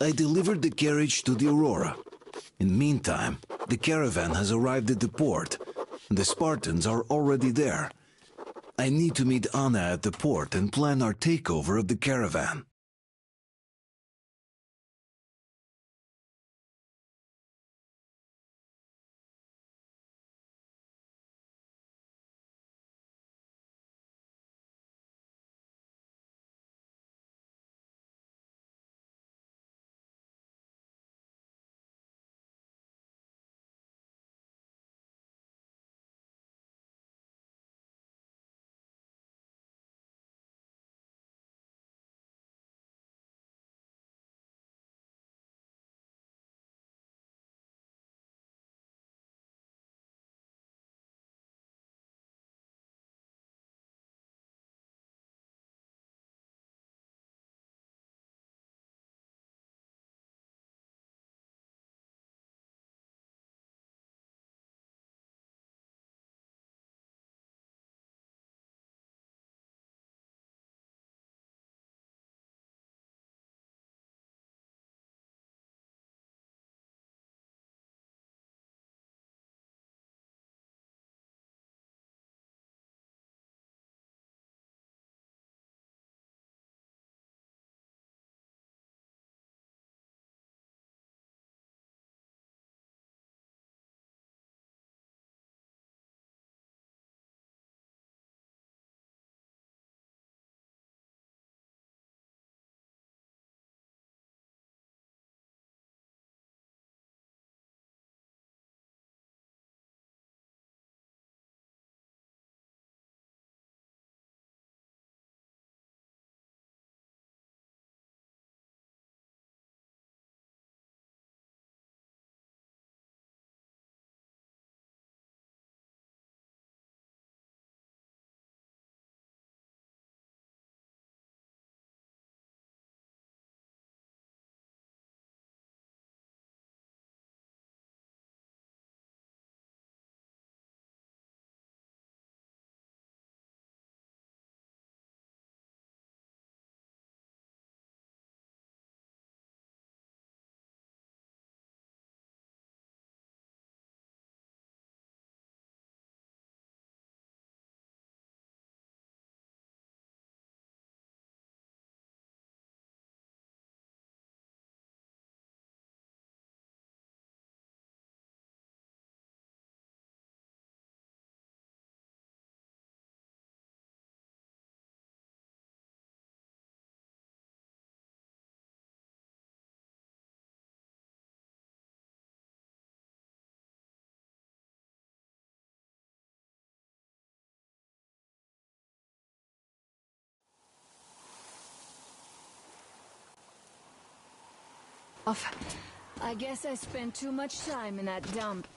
I delivered the carriage to the Aurora. In the meantime, the caravan has arrived at the port. The Spartans are already there. I need to meet Anna at the port and plan our takeover of the caravan. I guess I spent too much time in that dump.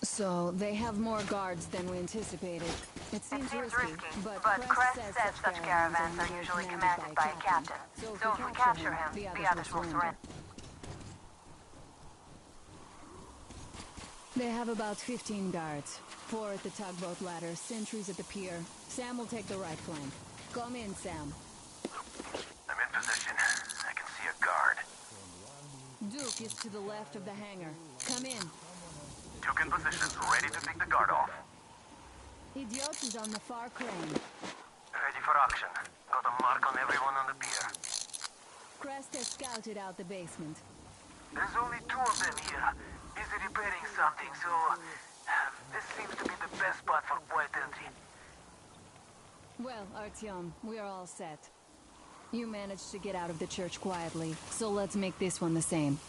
So, they have more guards than we anticipated. It seems risky, but Crest says such caravans are usually commanded by a captain. So if we capture him, the others will surrender. They have about 15 guards. 4 at the tugboat ladder, sentries at the pier. Sam will take the right flank. Come in, Sam. I'm in position. I can see a guard. Duke is to the left of the hangar. Come in. Duke in position, ready to take the guard off. Idiot is on the far crane. Ready for action. Got a mark on everyone on the pier. Crest has scouted out the basement. There's only 2 of them here. Busy repairing something, so... this seems to be the best spot for quiet entry. Well, Artyom, we are all set. You managed to get out of the church quietly, so let's make this one the same.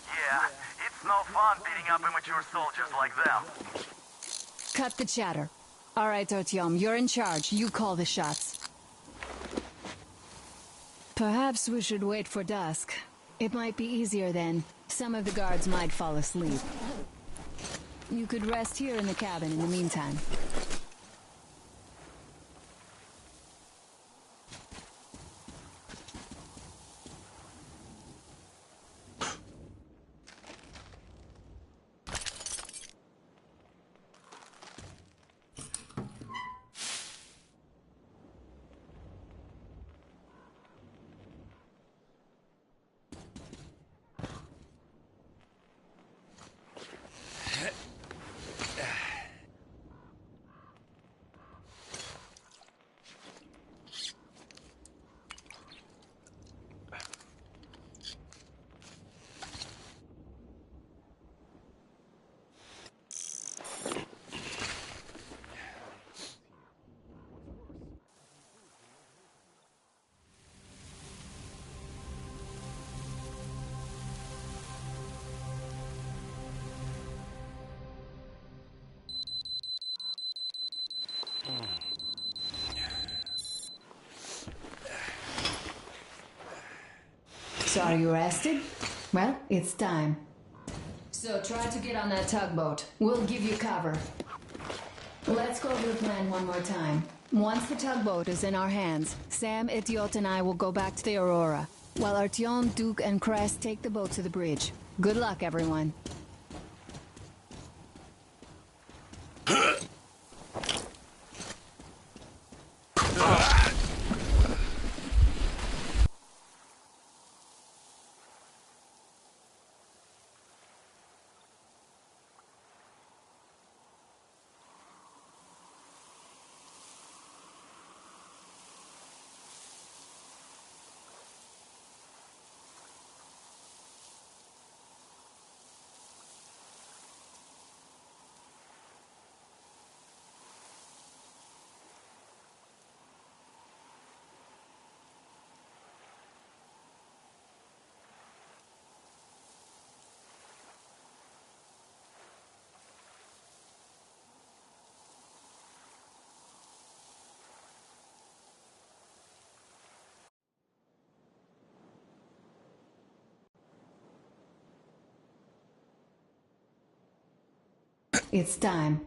Yeah, it's no fun beating up immature soldiers like them. Cut the chatter. All right, Artyom, you're in charge. You call the shots. Perhaps we should wait for dusk. It might be easier then. Some of the guards might fall asleep. You could rest here in the cabin in the meantime. So are you rested? Well, it's time. So try to get on that tugboat. We'll give you cover. Let's go over the plan one more time. Once the tugboat is in our hands, Sam, Etiot, and I will go back to the Aurora, while Artyom, Duke, and Crest take the boat to the bridge. Good luck, everyone. It's time.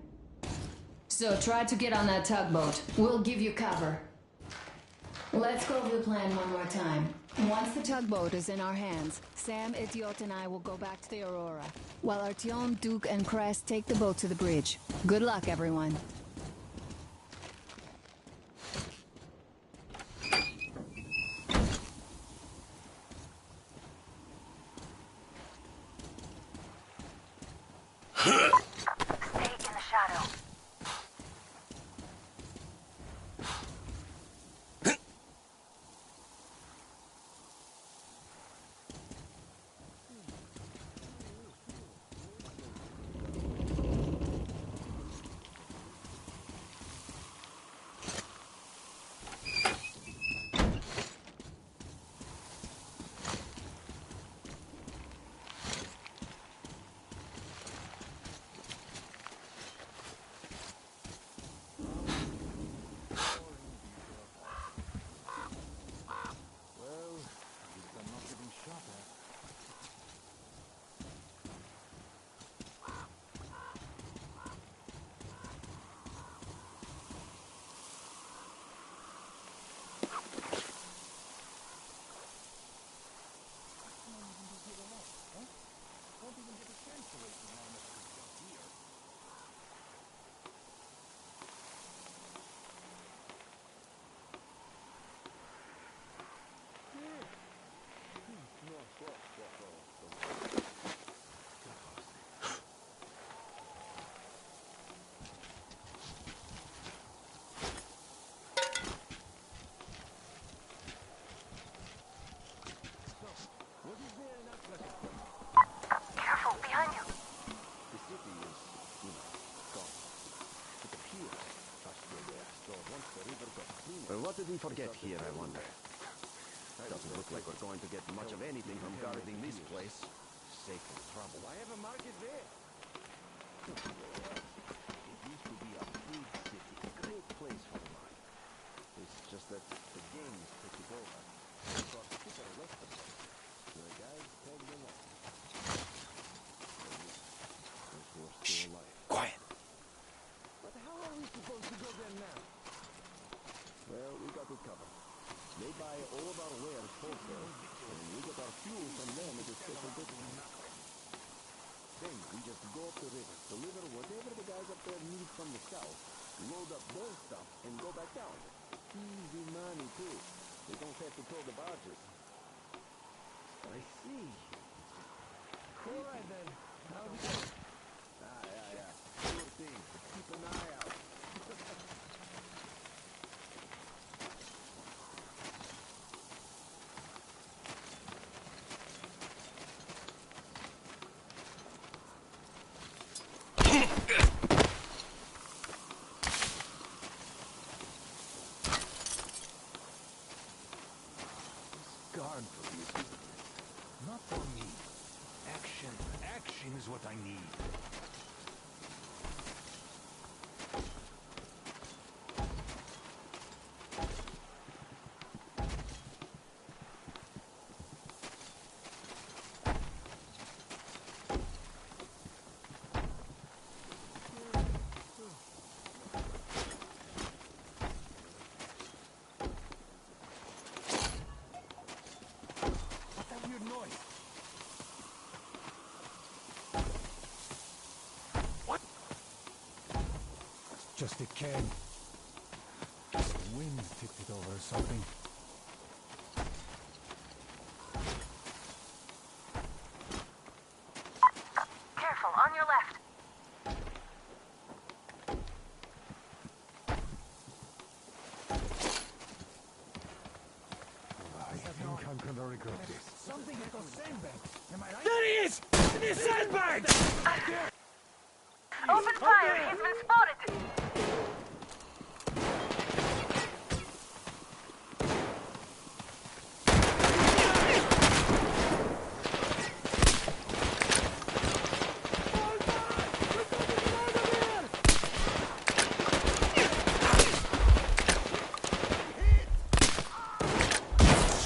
So try to get on that tugboat. We'll give you cover. Let's go over the plan one more time. Once the tugboat is in our hands, Sam, Etiot, and I will go back to the Aurora, while Artyom, Duke, and Crest take the boat to the bridge. Good luck, everyone. What did we forget here, I wonder? Doesn't look like we're going to get much of anything from guarding this place. Safe from trouble. I have a market there. It used to be a big city, a great place for a mine. It's just that the gangs took it over. Of course, people are left of them. So the guys told them off. Those who are still alive. Quiet. But how are we supposed to go there now? Well, we got it covered. They buy all of our wares wholesale, and we get our fuel from them as a special discount. Then we just go up the river, deliver whatever the guys up there need from the south, load up their stuff, and go back down. Easy money, too. They don't have to tow the barges. I see. All right, then. How's it going? Yeah. Sure thing. Keep an eye out. Guard for you. Not for me. Action. Action is what I need. just it can. The wind tipped it over or something. Careful, on your left. I think I'm gonna regret this. Something at those sandbags. Am I right? There he is! In the sandbag! Open fire! He's been spotted!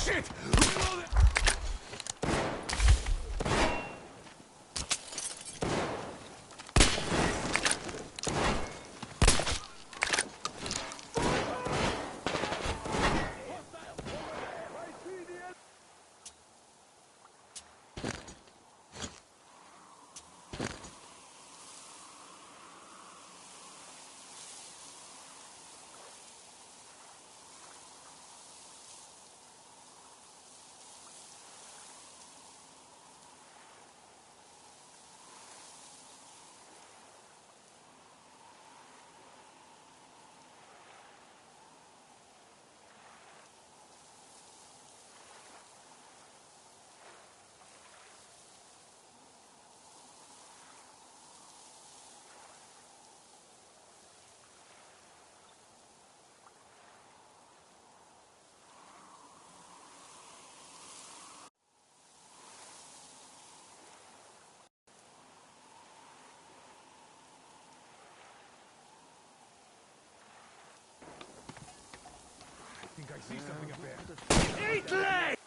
Shit! Reload it! I think I see something up there. Eat leg!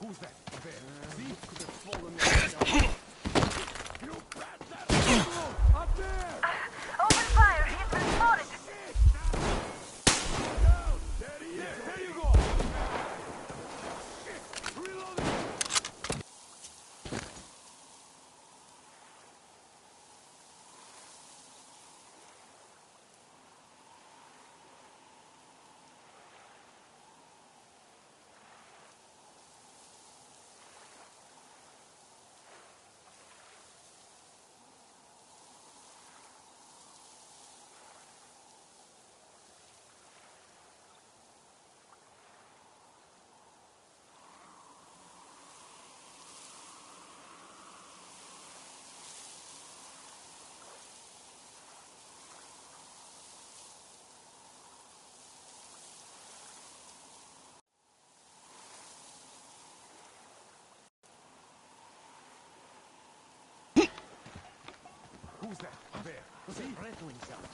Who's that? Up there. See? Could have fallen there. You brat that! Up there! Open fire! He's been spotted! Down! There he is! There you go! Reload it! Who's that? Up there. See? Rattling sound.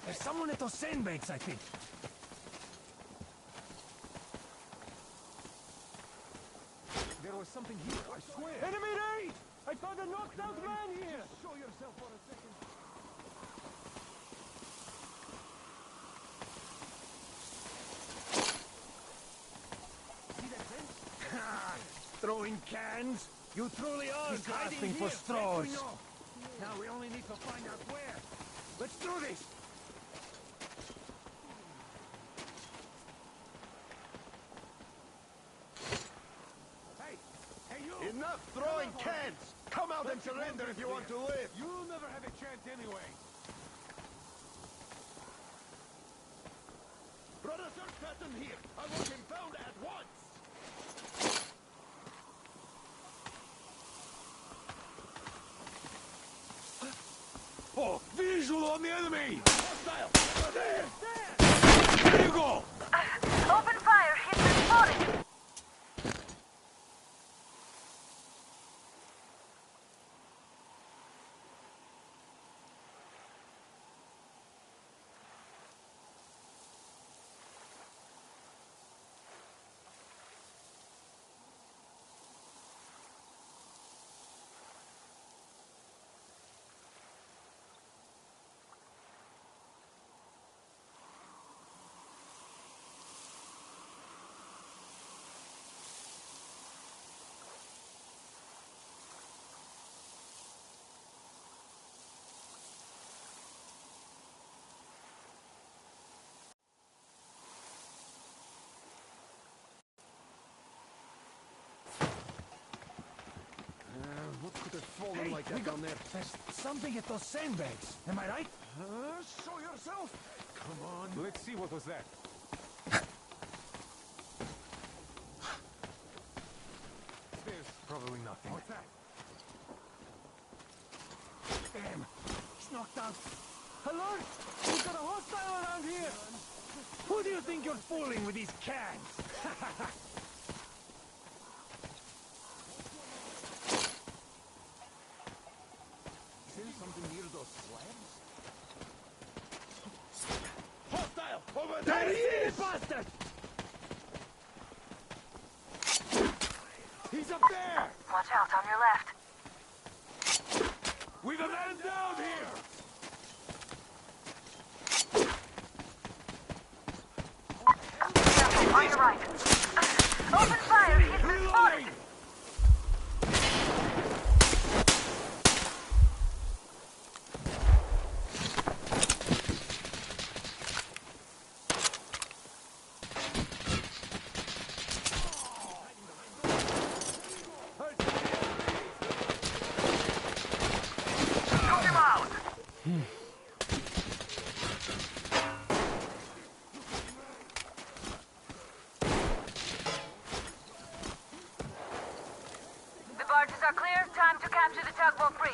There's someone at those sandbanks, I think. There was something here, I swear. Enemy raid! I found a knocked out man here! Just show yourself for a second. See that fence? Throwing cans? You truly are grasping for straws. Now we only need to find out where. Let's do this! Enough throwing cans! Come out and surrender if you want to live! You'll never have a chance anyway! Brother Sir Patton here! I want him found at once! Oh, visual on the enemy! Hostile! Over there! There you go! Open fire! Hitman spotted! What could have fallen like that down there? There's something at those sandbags. Am I right? Show yourself! Come on. Let's see what was that. There's probably nothing. What's that? Damn. He's knocked out. Alert! We've got a hostile around here! Who do you think you're fooling with these cans? Something near those slabs? Hostile! Over there! There he is! Bastard! He's up there! Watch out on your left. We've a man down here! Careful, on your right. Open fire! Hitman spotted! The barges are clear. Time to capture the tugboat bridge.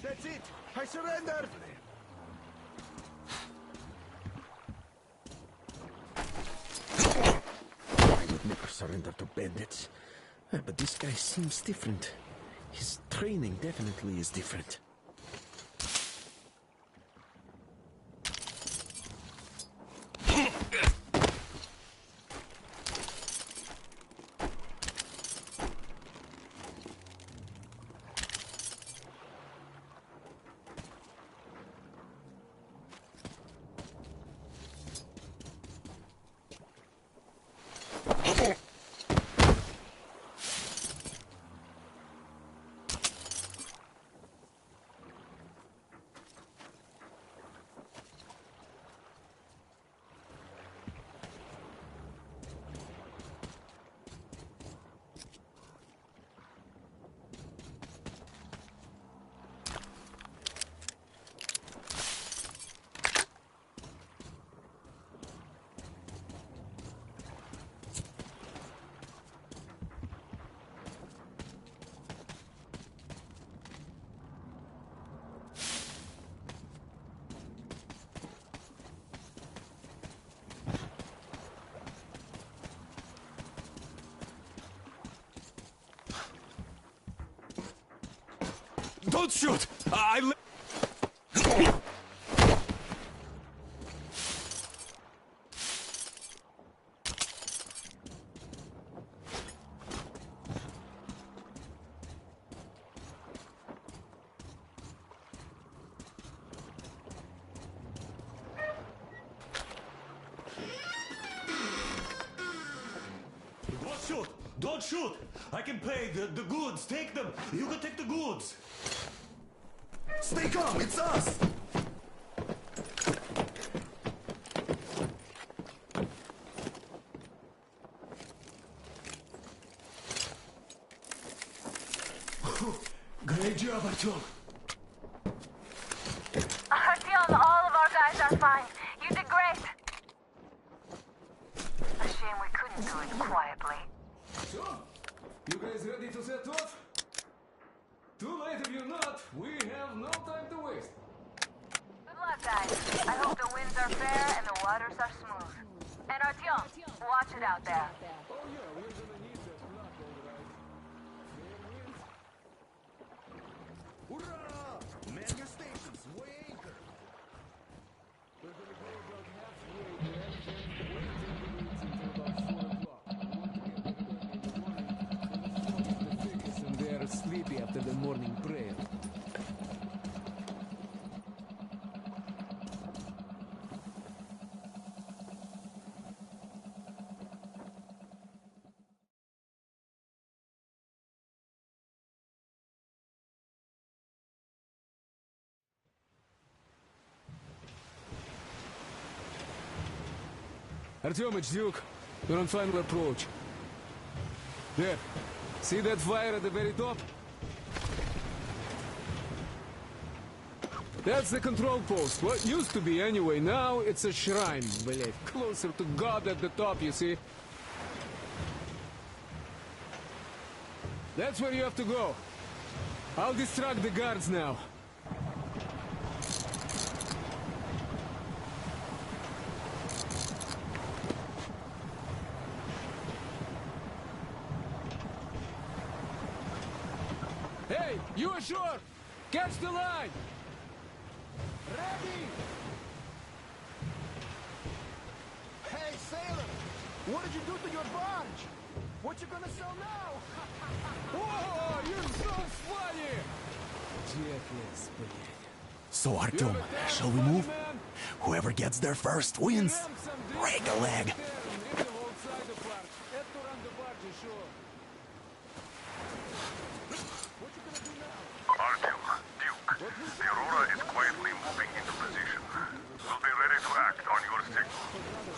That's it! I surrender! surrender to bandits. But this guy seems different. His training definitely is different. Don't shoot! Don't shoot! Don't shoot! I can pay the goods. Take them. You can take the goods. Stay calm, it's us! Great job, Artyom. Artyom, all of our guys are fine. You did great. A shame we couldn't do it quietly. So, you guys ready to set off? Too late if you're not. We have no time to waste. Good luck, guys. I hope the winds are fair and the waters are smooth. And Artyom, watch it out there. Oh yeah, we're gonna need that block, alright. Fair winds. Hurrah! Man your stations, weigh anchor. We're gonna go about halfway to Amgen, wait till the routes until about 4 o'clock. We want to get there early in the morning, so the smoke is the thickest and they are sleepy after the morning prayer. Artyomich, Duke, you're on final approach. There. See that fire at the very top? That's the control post. What used to be anyway. Now it's a shrine, believe. Closer to God at the top, you see. That's where you have to go. I'll distract the guards now. Hey, you ashore! Catch the line! Ready! Hey, sailor! What did you do to your barge? What you gonna sell now? Whoa, you're so funny! Jackass, блядь. So, Artyom, shall we move? Whoever gets there first wins. Break a leg. Artyom, Duke, the Aurora is quietly moving into position. We'll be ready to act on your signal.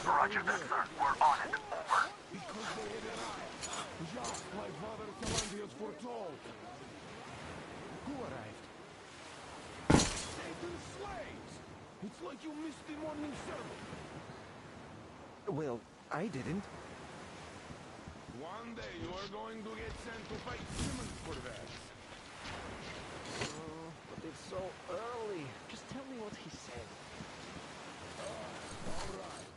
Roger that, sir. We're on it. Over. Because they had arrived, just like Father Talandius foretold. Who arrived? Satan's slaves! It's like you missed the morning sermon. Well, I didn't. One day you are going to get sent to fight Simmons for that. Oh, but it's so early. Just tell me what he said. All right.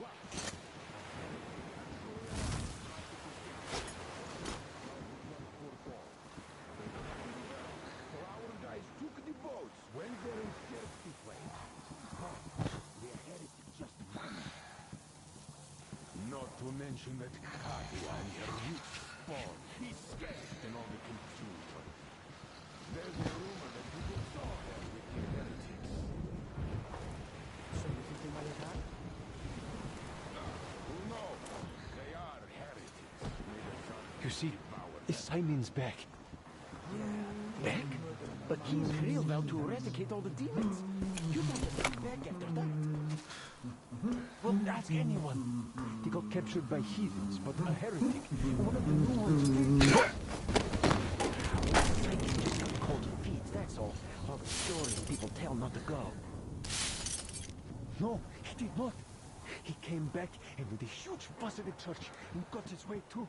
What? guys took the boats when they're in thirsty place. But the heretic just vanished. Not to mention that Katia and her youth spawn escaped and all the confusion. There's a rumor that people saw her with the heretics. So you think they might attack? Who knows? They are heretics. You see, Simon's back. Back? But King Krill vowed to eradicate all the demons. You don't have to back after that. Well, ask anyone. He got captured by heathens, but a heretic. One of the new ones. Simon just got cold feet, that's all. All the stories people tell not to go. No, he did not. He came back and with a huge fuss at the church and got his way too.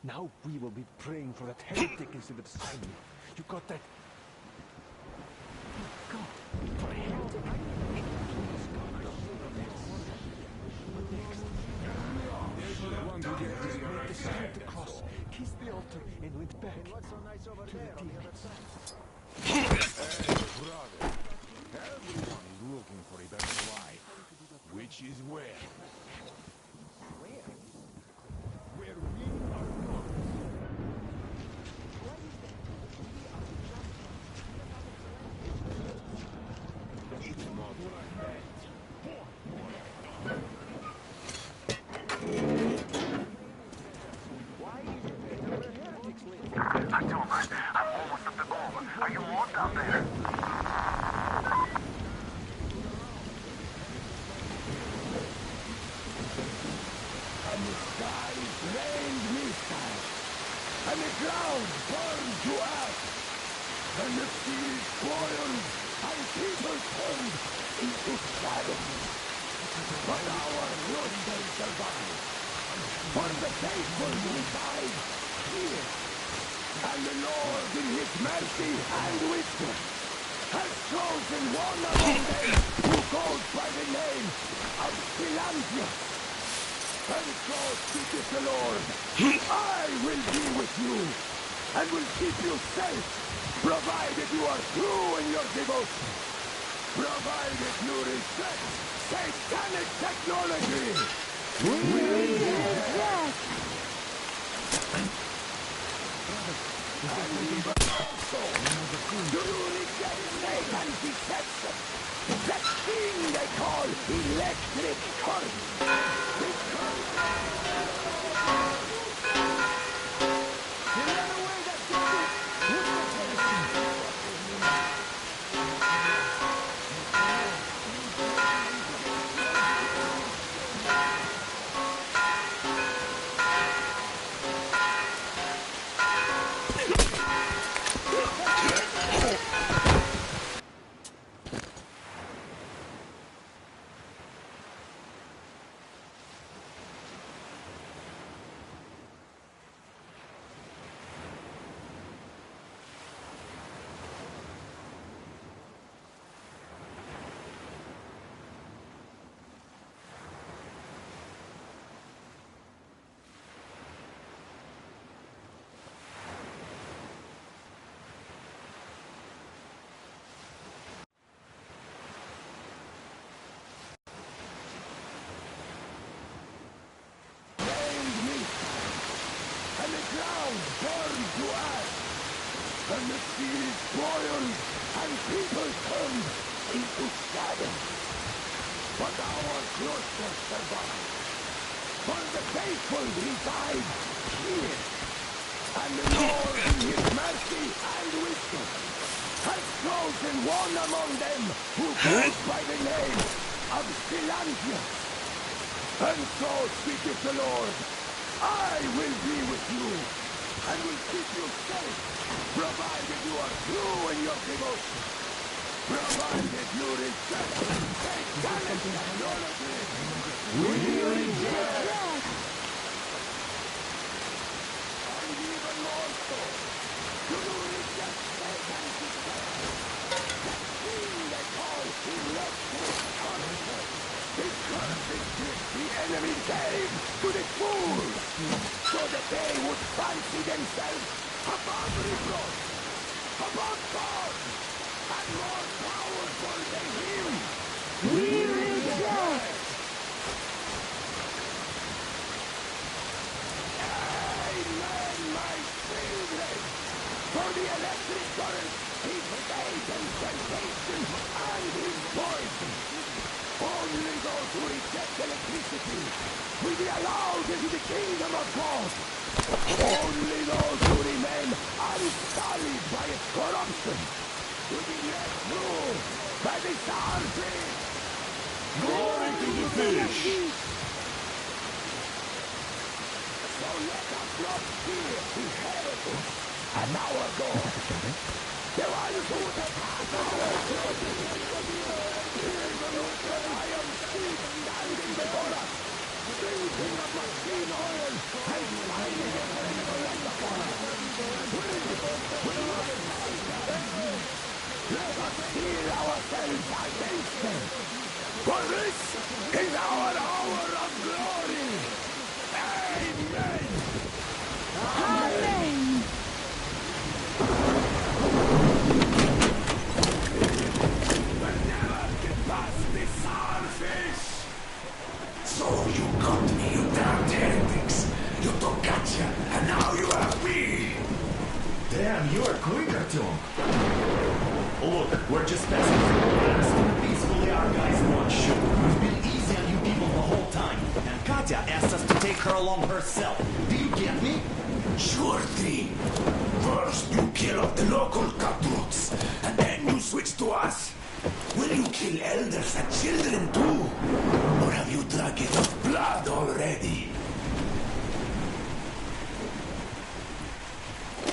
Now we will be praying for that heretic instead of Simon. You got that? God, for a heretic? Please, God, what next? There's the one who gets He made the sign of the cross, kissed the altar, and went back. What's so nice over there on the other side? brother. Everyone is looking for a better life. Which is where? Where? Where we are not. It's not what I meant. Why is it that there were heretics lately? Artyom, I'm almost at the goal. Are you all down there? And the skies rained missiles, and the ground burned to ash, and the seas boiled, and people turned into shadows. But our Russians survived, for the faithful reside here, and the Lord in His mercy and wisdom has chosen one among them who goes by the name of Philanthropus. And so speaketh the Lord, I will be with you, and will keep you safe, provided you are true in your devotion, provided you respect satanic technology. And even so, do you reject Satan's deception? That thing they call electric current. This current. The other way that gets it would and the ground burned to ash, and the seas boiled, and people turned into shadows. But our clusters survived, for the faithful reside here, and the Lord in His mercy and wisdom has chosen one among them who goes by the name of Philanthropus. And so speaketh the Lord, I will be with you, and will keep you safe, provided you are true in your devotion, provided you reject satanic technology. We reject that. And even more so, do you reject Satan's deception? That thing they call electric current. This current is the enemy gave to the fools, so that they would fancy themselves above reproach, above God, For the electric current, his faith and temptation, and his poison. Only those who reject electricity will be allowed into the kingdom of God. Only those who remain unsullied by its corruption will be let through by the Starfish. Glory to the fish! So let us not fear the heretics and our God. The ones who take half of our blood. I am still standing before us, drinking of machine oil and smiling at the resurrection upon us. Let us heal ourselves against them. For this is our hour of glory. Amen. Amen. So you got me, you damned heretics. You took Katya, and now you have me. Damn, you are quick, Artyom. Look, we're just passing through fast. Peacefully, our guys won't shoot. We've been easy on you people the whole time. And Katya asked us to take her along herself. Do you get me? Sure thing. First you kill off the local cutthroats, and then you switch to us. Will you kill elders and children too? Or have you drunk enough blood already?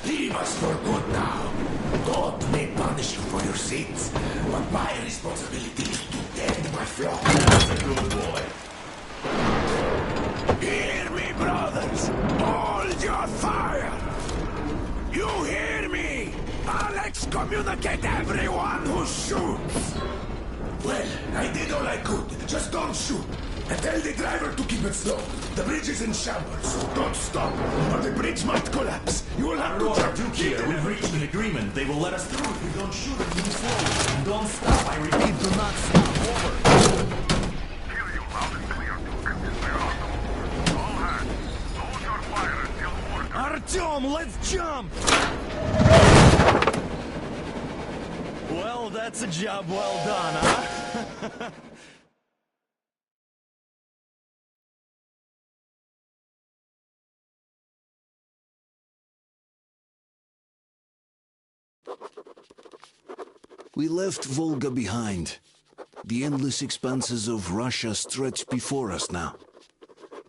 Leave us for good now. God may punish you for your sins, but my responsibility is to tend my flock. That's a good boy. Hear me, brothers! Hold your fire! You hear me? I'll excommunicate everyone who shoots! Well, I did all I could. Just don't shoot. And tell the driver to keep it slow. The bridge is in shambles. Don't stop, or the bridge might collapse. You will have to Aurora, jump. Duke here. We've reached an agreement. They will let us through if we don't shoot and move slowly. And don't stop. I repeat, do not stop. Over. Hear you loud and clear, Duke. We're on the move. All hands, hold your fire until ordered. Artyom, let's jump! Well, that's a job well done, huh? We left Volga behind. The endless expanses of Russia stretched before us now.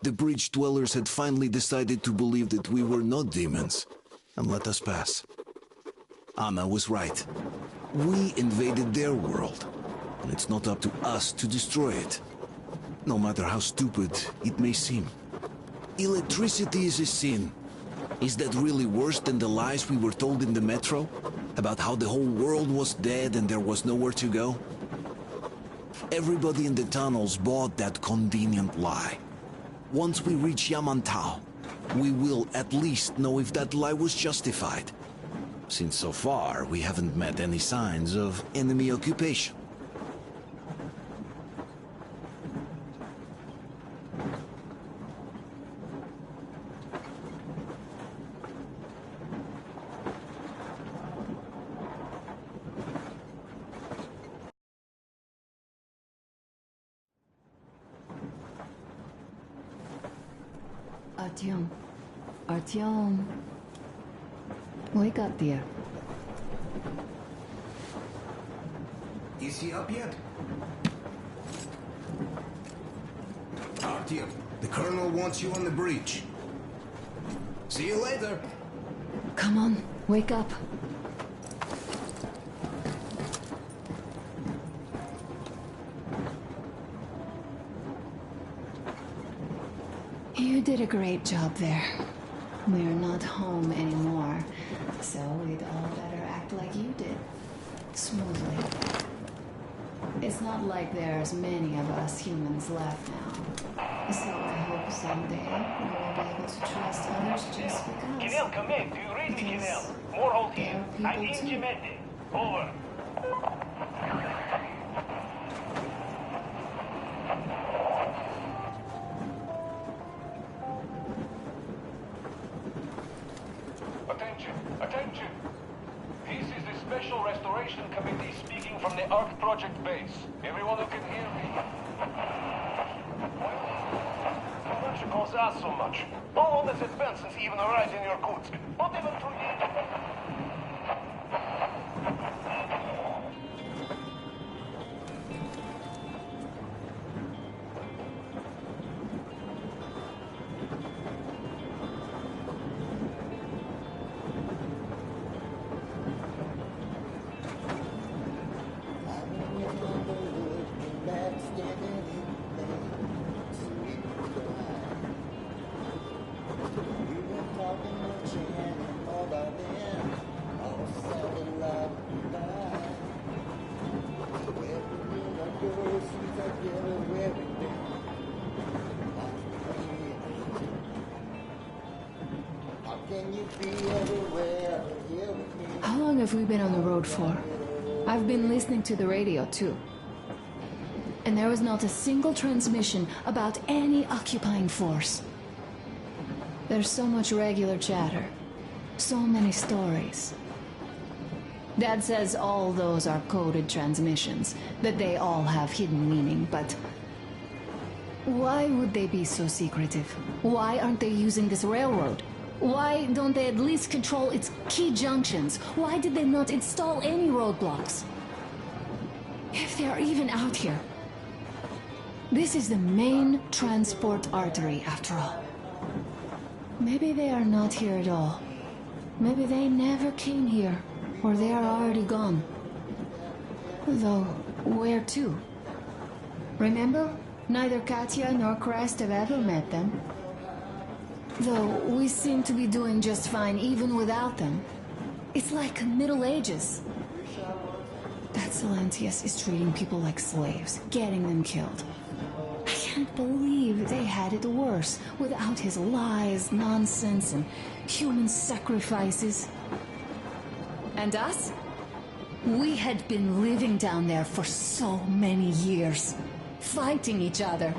The bridge dwellers had finally decided to believe that we were not demons and let us pass. Anna was right. We invaded their world, and it's not up to us to destroy it, no matter how stupid it may seem. Electricity is a sin. Is that really worse than the lies we were told in the metro? About how the whole world was dead and there was nowhere to go? Everybody in the tunnels bought that convenient lie. Once we reach Yamantau, we will at least know if that lie was justified. Since so far, we haven't met any signs of enemy occupation. Artyom. Artyom. Wake up, dear. Is he up yet? Artyom, the colonel wants you on the breach. See you later. Come on, wake up. You did a great job there. We're not home anymore, so we'd all better act like you did. Smoothly. It's not like there's many of us humans left now. So I hope someday we'll be able to trust others just because. Kinel, come in. Do you read me, Kinel? More hold here. There are I people need too. Jimete. Over. Attention! Attention! This is the Special Restoration Committee speaking from the ARC Project base. Everyone who can hear me. Why don't you cause us so much? All this advances even arrived in your goods. Not even to How long have we been on the road for? I've been listening to the radio, too. And there was not a single transmission about any occupying force. There's so much regular chatter. So many stories. Dad says all those are coded transmissions, that they all have hidden meaning, but... why would they be so secretive? Why aren't they using this railroad? Why don't they at least control its key junctions? Why did they not install any roadblocks? If they are even out here. This is the main transport artery, after all. Maybe they are not here at all. Maybe they never came here, or they are already gone. Though, where to? Remember? Neither Katya nor Crest have ever met them. Though, we seem to be doing just fine even without them. It's like Middle Ages. That Silentius is treating people like slaves, getting them killed. I can't believe they had it worse without his lies, nonsense, and human sacrifices. And us? We had been living down there for so many years, fighting each other.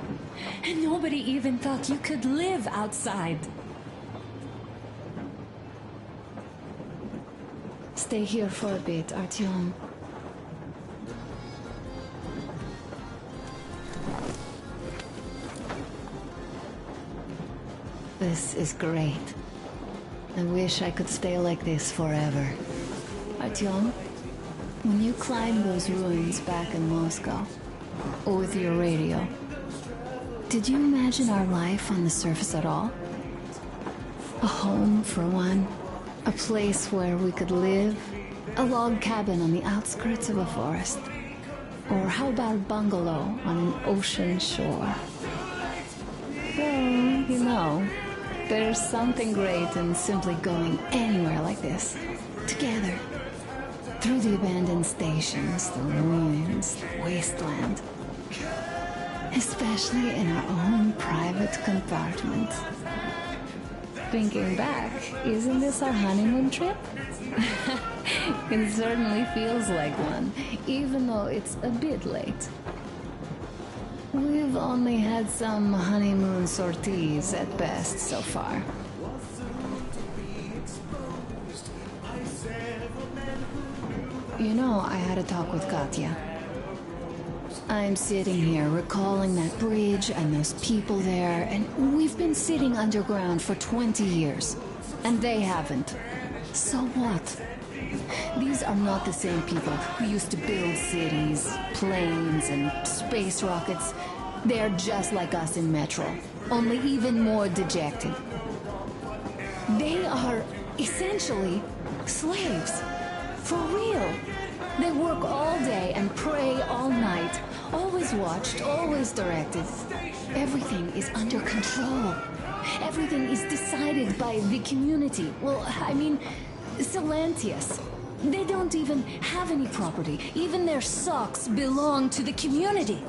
And nobody even thought you could live outside. Stay here for a bit, Artyom. This is great. I wish I could stay like this forever. Artyom, when you climbed those ruins back in Moscow, with your radio, did you imagine our life on the surface at all? A home, for one. A place where we could live. A log cabin on the outskirts of a forest. Or how about a bungalow on an ocean shore? Well, you know, there's something great in simply going anywhere like this. Together. Through the abandoned stations, the ruins, the wasteland. Especially in our own private compartment. Thinking back, isn't this our honeymoon trip? It certainly feels like one, even though it's a bit late. We've only had some honeymoon sorties at best so far. You know, I had a talk with Katya. I'm sitting here recalling that bridge and those people there, and we've been sitting underground for 20 years, and they haven't. So what? These are not the same people who used to build cities, planes, and space rockets. They're just like us in Metro, only even more dejected. They are essentially slaves. For real. They work all day and pray all night. Always watched, always directed. Everything is under control. Everything is decided by the community. Well, I mean, Silentius. They don't even have any property. Even their socks belong to the community.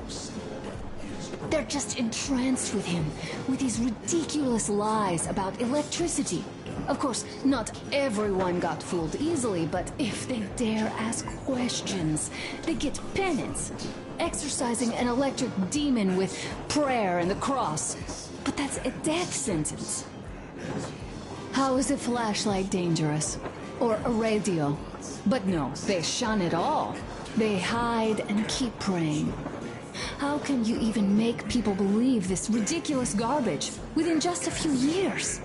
They're just entranced with him, with his ridiculous lies about electricity. Of course, not everyone got fooled easily, but if they dare ask questions, they get penance. Exorcising an electric demon with prayer and the cross. But that's a death sentence. How is a flashlight dangerous? Or a radio? But no, they shun it all. They hide and keep praying. How can you even make people believe this ridiculous garbage within just a few years?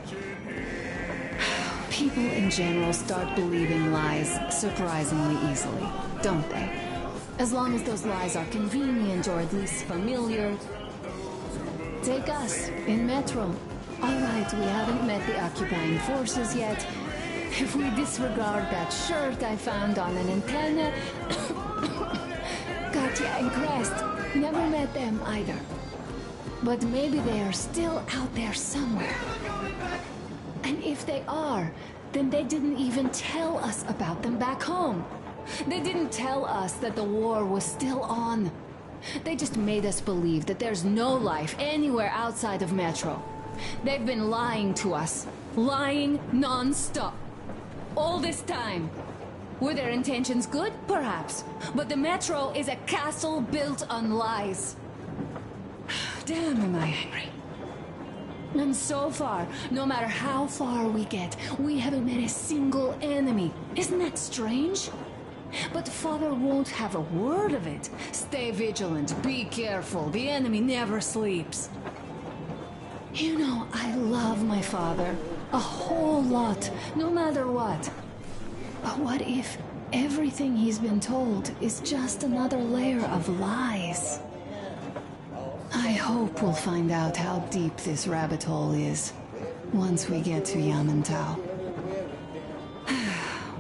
People in general start believing lies surprisingly easily, don't they? As long as those lies are convenient or at least familiar. Take us, in Metro. Alright, we haven't met the occupying forces yet. If we disregard that shirt I found on an antenna... Katya and Crest, never met them either. But maybe they are still out there somewhere. And if they are, then they didn't even tell us about them back home. They didn't tell us that the war was still on. They just made us believe that there's no life anywhere outside of Metro. They've been lying to us. Lying non-stop. All this time. Were their intentions good? Perhaps. But the Metro is a castle built on lies. Damn, am I angry. And so far, no matter how far we get, we haven't met a single enemy. Isn't that strange? But Father won't have a word of it. Stay vigilant, be careful, the enemy never sleeps. You know, I love my father. A whole lot, no matter what. But what if everything he's been told is just another layer of lies? I hope we'll find out how deep this rabbit hole is once we get to Yamantau.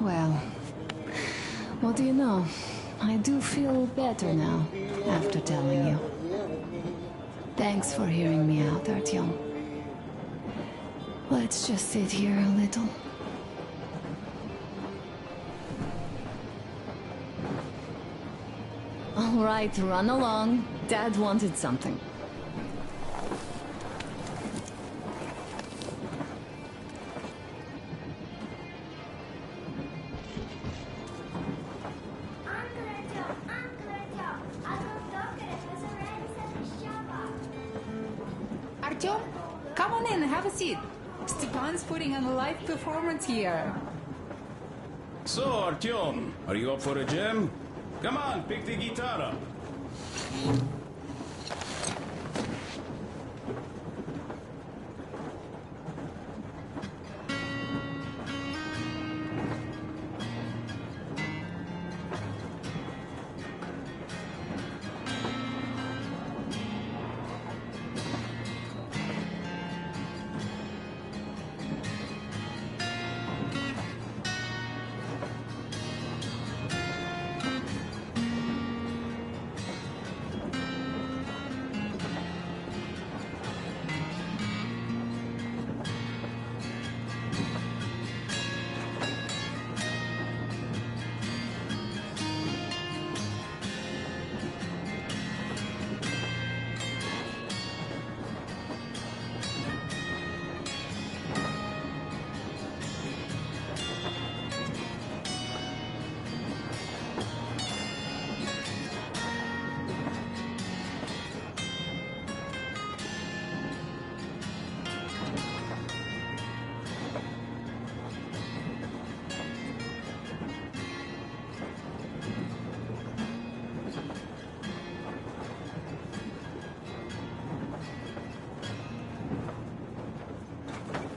Well, what do you know? I do feel better now, after telling you. Thanks for hearing me out, Artyom. Let's just sit here a little. All right, run along. Dad wanted something. Artyom, come on in, have a seat. Stepan's putting on a live performance here. So, Artyom, are you up for a jam? Come on, pick the guitar up.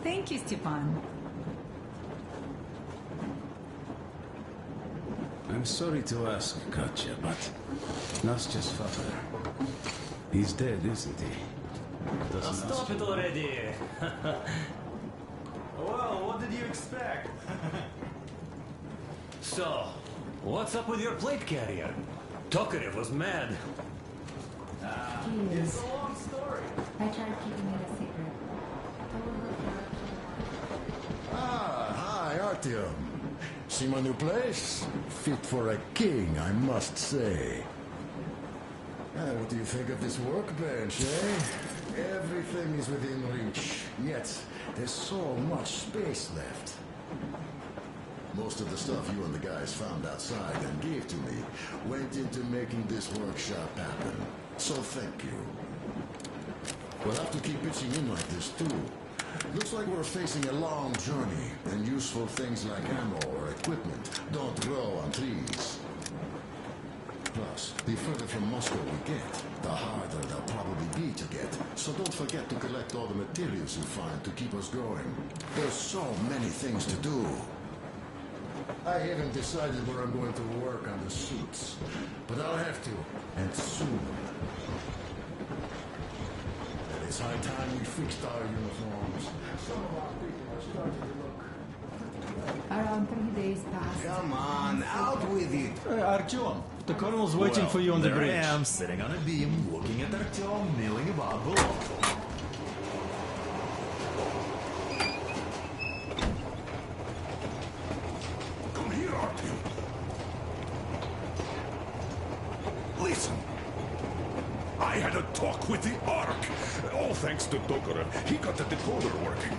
Thank you, Stepan. I'm sorry to ask, Katya, but Nastya's father, he's dead, isn't he? Stop it already! Well, what did you expect? So, what's up with your plate carrier? Tokarev was mad. It's a long story. I tried keeping it a secret. Hi, Artyom. See my new place? Fit for a king, I must say. What do you think of this workbench, eh? Everything is within reach, yet there's so much space left. Most of the stuff you and the guys found outside and gave to me went into making this workshop happen. So thank you. We'll have to keep pitching in like this too. Looks like we're facing a long journey, and useful things like ammo or equipment don't grow on trees. Plus, the further from Moscow we get, the harder they'll probably be to get. So don't forget to collect all the materials you find to keep us going. There's so many things to do. I haven't decided where I'm going to work on the suits, but I'll have to, and soon. And it's high time we fixed our uniforms. Some of our people are starting to look. Around 3 days passed. Come on, out with it! Artyom, the colonel's waiting for you on the bridge. There I am, sitting on a beam, looking at Artyom, milling about below. Come here, Artyom. Listen. I had a talk with the Ark. All thanks to Tokarev. He got the decoder working.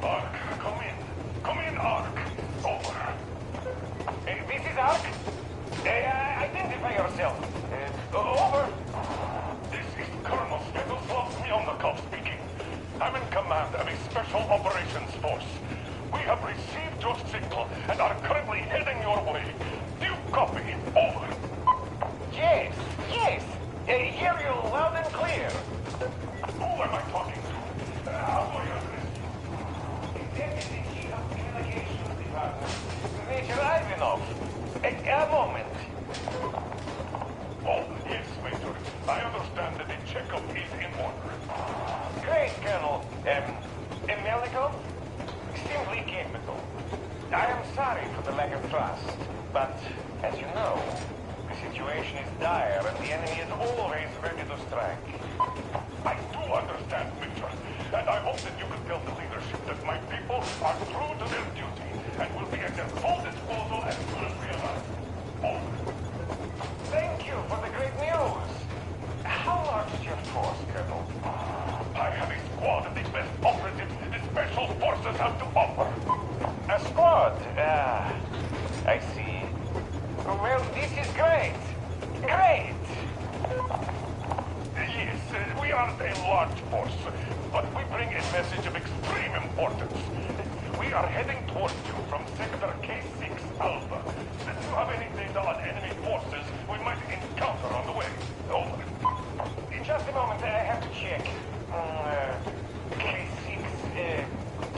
Ark, come in. Come in, Ark. Over. This is Ark. Identify yourself. Over. This is Colonel Svetoslav Mylnikov speaking. I'm in command of a special operations force. We have received your signal and are currently heading your way. Do you copy? Over. Yes, yes. Hear you loud and clear. Who am I talking to? How do I address you? Deputy Chief of Communications Department, Major Ivanov. A moment. Oh, yes, Major. I understand that the checkup is in order. Great, Colonel. Mylnikov? Simply capable. I am sorry for the lack of trust, but, as you know, the situation is dire and the enemy is always ready to strike. I do understand, Major, and I hope that you can tell the leadership that my people are true to their duty and will be at their full disposal as soon as we arrive. Over. Thank you for the great news. How large is your force, Colonel? I have a squad of the best operatives the Special Forces have to offer. A squad? I see. Well, this is great. Great! Yes, we aren't a large force, but we bring a message of extreme importance. We are heading towards you from Sector K6 Alpha. Do you have any data on enemy forces we might encounter on the way? Over. In just a moment, I have to check. K6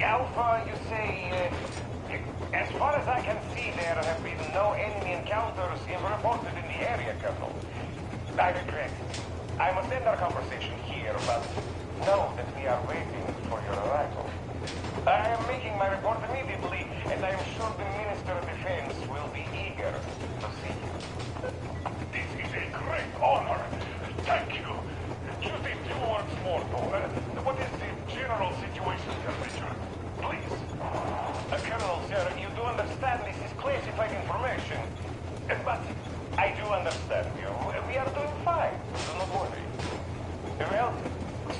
Alpha, you say? As far as I can see, there have been no enemy encounters reported in the area, Colonel. I regret. I must end our conversation here, but know that we are waiting for your arrival. I am making my report immediately, and I am sure the Minister of Defense will be eager to see you. This is a great honor. Thank you. Just a few words more, though. What is the general situation here, Major? Please. Colonel, sir, you do understand this is classified information. But I do understand you. We are doing fine. Do not worry. Well,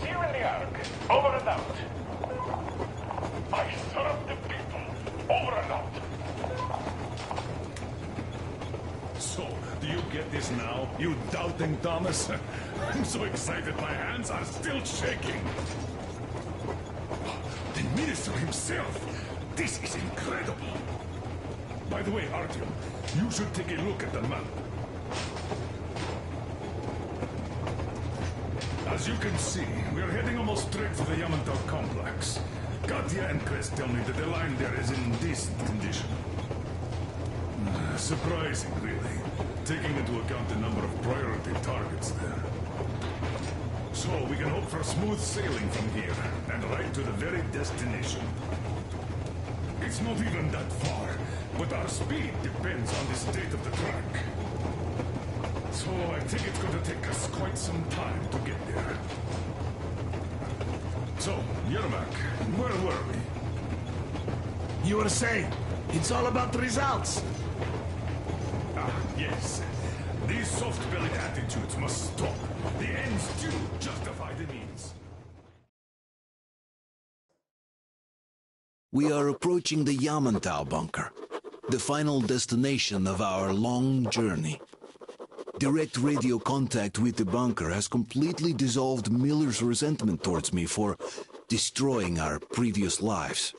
see you in the Ark. Over and out. I serve the people. Over and out. So, do you get this now, you doubting Thomas? I'm so excited my hands are still shaking. The Minister himself! This is incredible! By the way, Artyom, you should take a look at the map. As you can see, we're heading almost straight for the Yamantau complex. Katya and Chris tell me that the line there is in decent condition. Surprising, really, taking into account the number of priority targets there. So we can hope for smooth sailing from here, and right to the very destination. It's not even that far, but our speed depends on the state of the track. So I think it's going to take us quite some time to get there. So, Yermak, where were we? You were saying, it's all about the results. Ah, yes. These soft-bellied attitudes must stop. The ends do justify the means. We are approaching the Yamantau bunker, the final destination of our long journey. Direct radio contact with the bunker has completely dissolved Miller's resentment towards me for destroying our previous lives.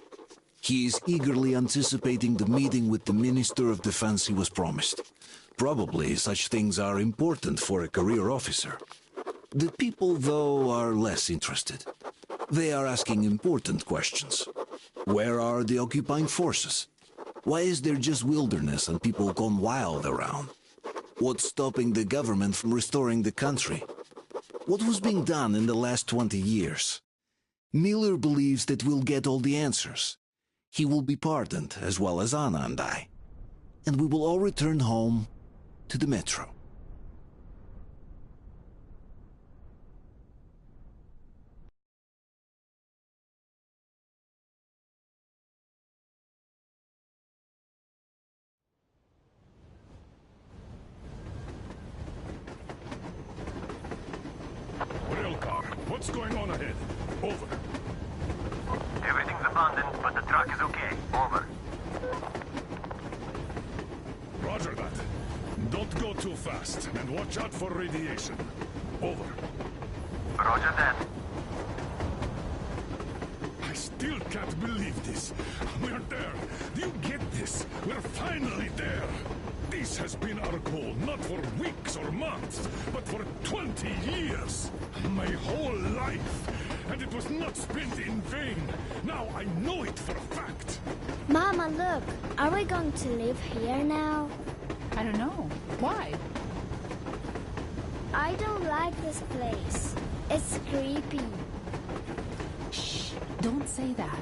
He is eagerly anticipating the meeting with the Minister of Defense he was promised. Probably such things are important for a career officer. The people, though, are less interested. They are asking important questions. Where are the occupying forces? Why is there just wilderness and people gone wild around? What's stopping the government from restoring the country? What was being done in the last 20 years? Miller believes that we'll get all the answers. He will be pardoned, as well as Anna and I. And we will all return home to the metro. Railcar, what's going on ahead? Over. Everything's abandoned, but the truck is okay. Over. Roger that. Don't go too fast, and watch out for radiation. Over. Roger that. I still can't believe this. We're there. Do you get this? We're finally there. This has been our goal, not for weeks or months, but for 20 years. My whole life. And it was not spent in vain. Now I know it for a fact. Mama, look. Are we going to live here now? I don't know. Why? I don't like this place. It's creepy. Shh. Don't say that.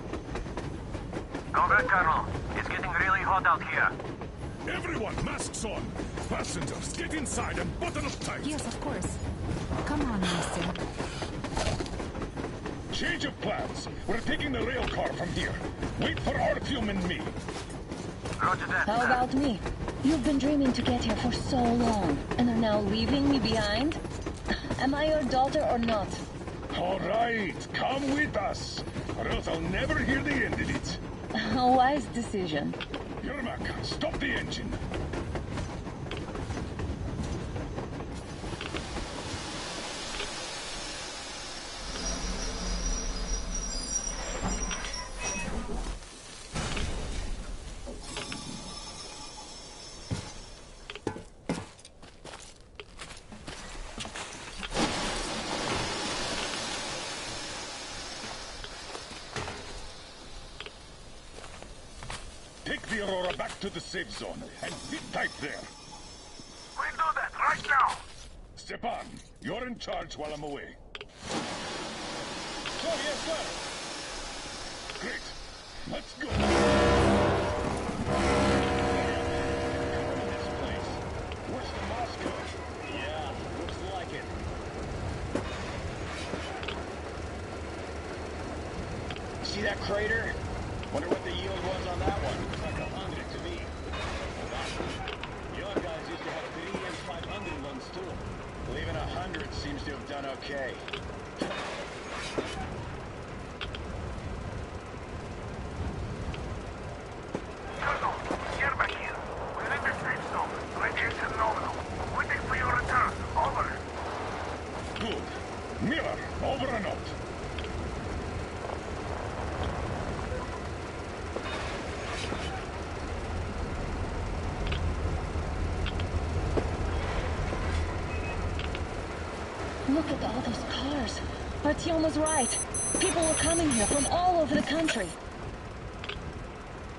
Go good, Colonel. It's getting really hot out here. Everyone, masks on. Passengers, get inside and button up tight. Yes, of course. Come on, Master. Change of plans. We're taking the rail car from here. Wait for Artyom and me. Roger that. How about me? You've been dreaming to get here for so long, and are now leaving me behind? Am I your daughter or not? All right, come with us, or else I'll never hear the end of it. A wise decision. Yermak, stop the engine. Take the Aurora back to the safe zone and sit tight there. We'll do that right now. Stepan, you're in charge while I'm away. Sir, yes, sir. Great. Let's go. This place. Worse than Moscow. Yeah, looks like it. See that crater? Wonder what the yield was on that one. It's like 100 to me. Young guys used to have big M500 ones too. Even 100 seems to have done okay. Colonel, Yermak here. We're in the safe zone. Radiation nominal. Waiting for your return. Over. Good. Miller, over and out. Look at all those cars. Artyom was right. People were coming here from all over the country.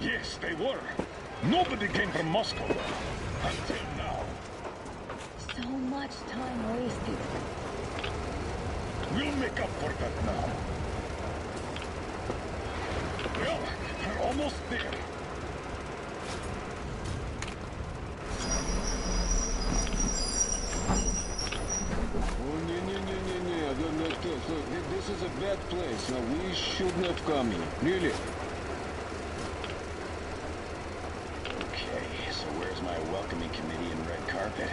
Yes, they were. Nobody came from Moscow. Until now. So much time wasted. We'll make up for that now. Well, we're almost there. This is a bad place. Now, we should not come here. Really? Okay, so where's my welcoming committee and red carpet?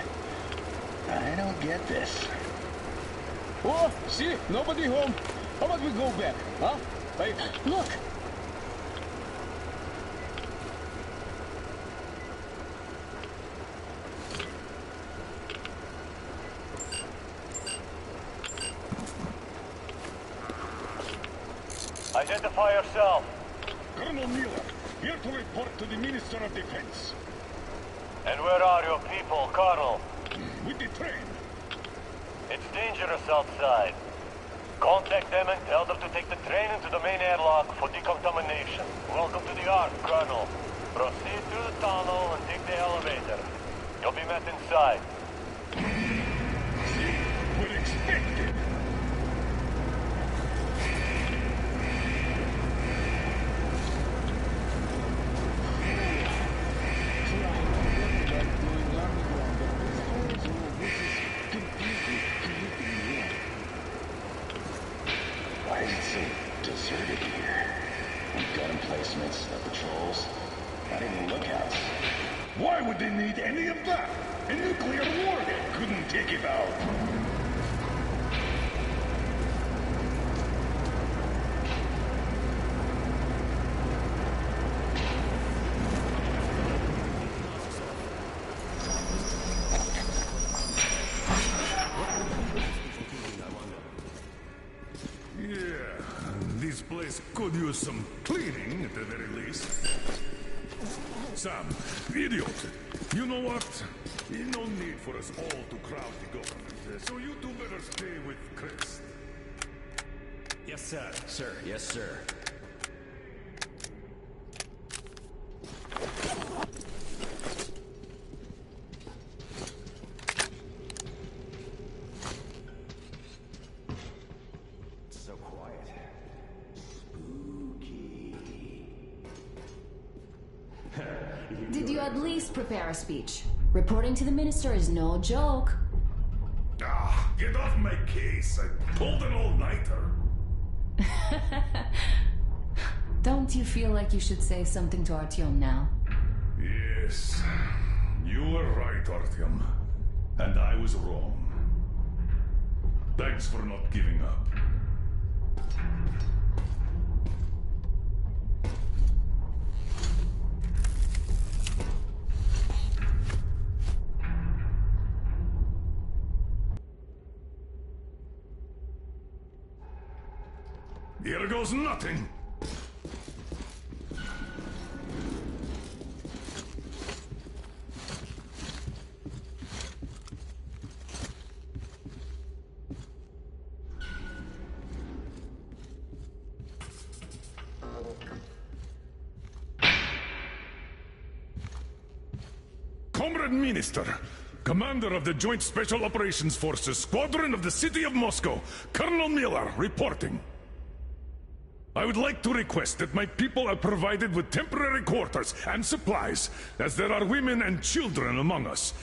I don't get this. Oh, see? Nobody home. How about we go back, huh? Hey, look! Identify yourself. Colonel Miller, here to report to the Minister of Defense. And where are your people, Colonel? With the train. It's dangerous outside. Contact them and tell them to take the train into the main airlock for decontamination. Welcome to the Ark, Colonel. Proceed through the tunnel and take the elevator. You'll be met inside. We're expected. Why is it so deserted here? We've got emplacements, the patrols, not even lookouts. Why would they need any of that? A nuclear warhead couldn't take it out. This place could use some cleaning at the very least. Sam, idiot, you know what? No need for us all to crowd the government, so you two better stay with Chris. Yes, sir. Sir, yes, sir. So quiet. Did you at least prepare a speech? Reporting to the minister is no joke. Ah, get off my case. I pulled an all-nighter. Don't you feel like you should say something to Artyom now? Yes, you were right, Artyom. And I was wrong. Thanks for not giving up. Here goes nothing. Comrade Minister, Commander of the Joint Special Operations Forces, Squadron of the City of Moscow, Colonel Miller, reporting. I would like to request that my people are provided with temporary quarters and supplies, as there are women and children among us.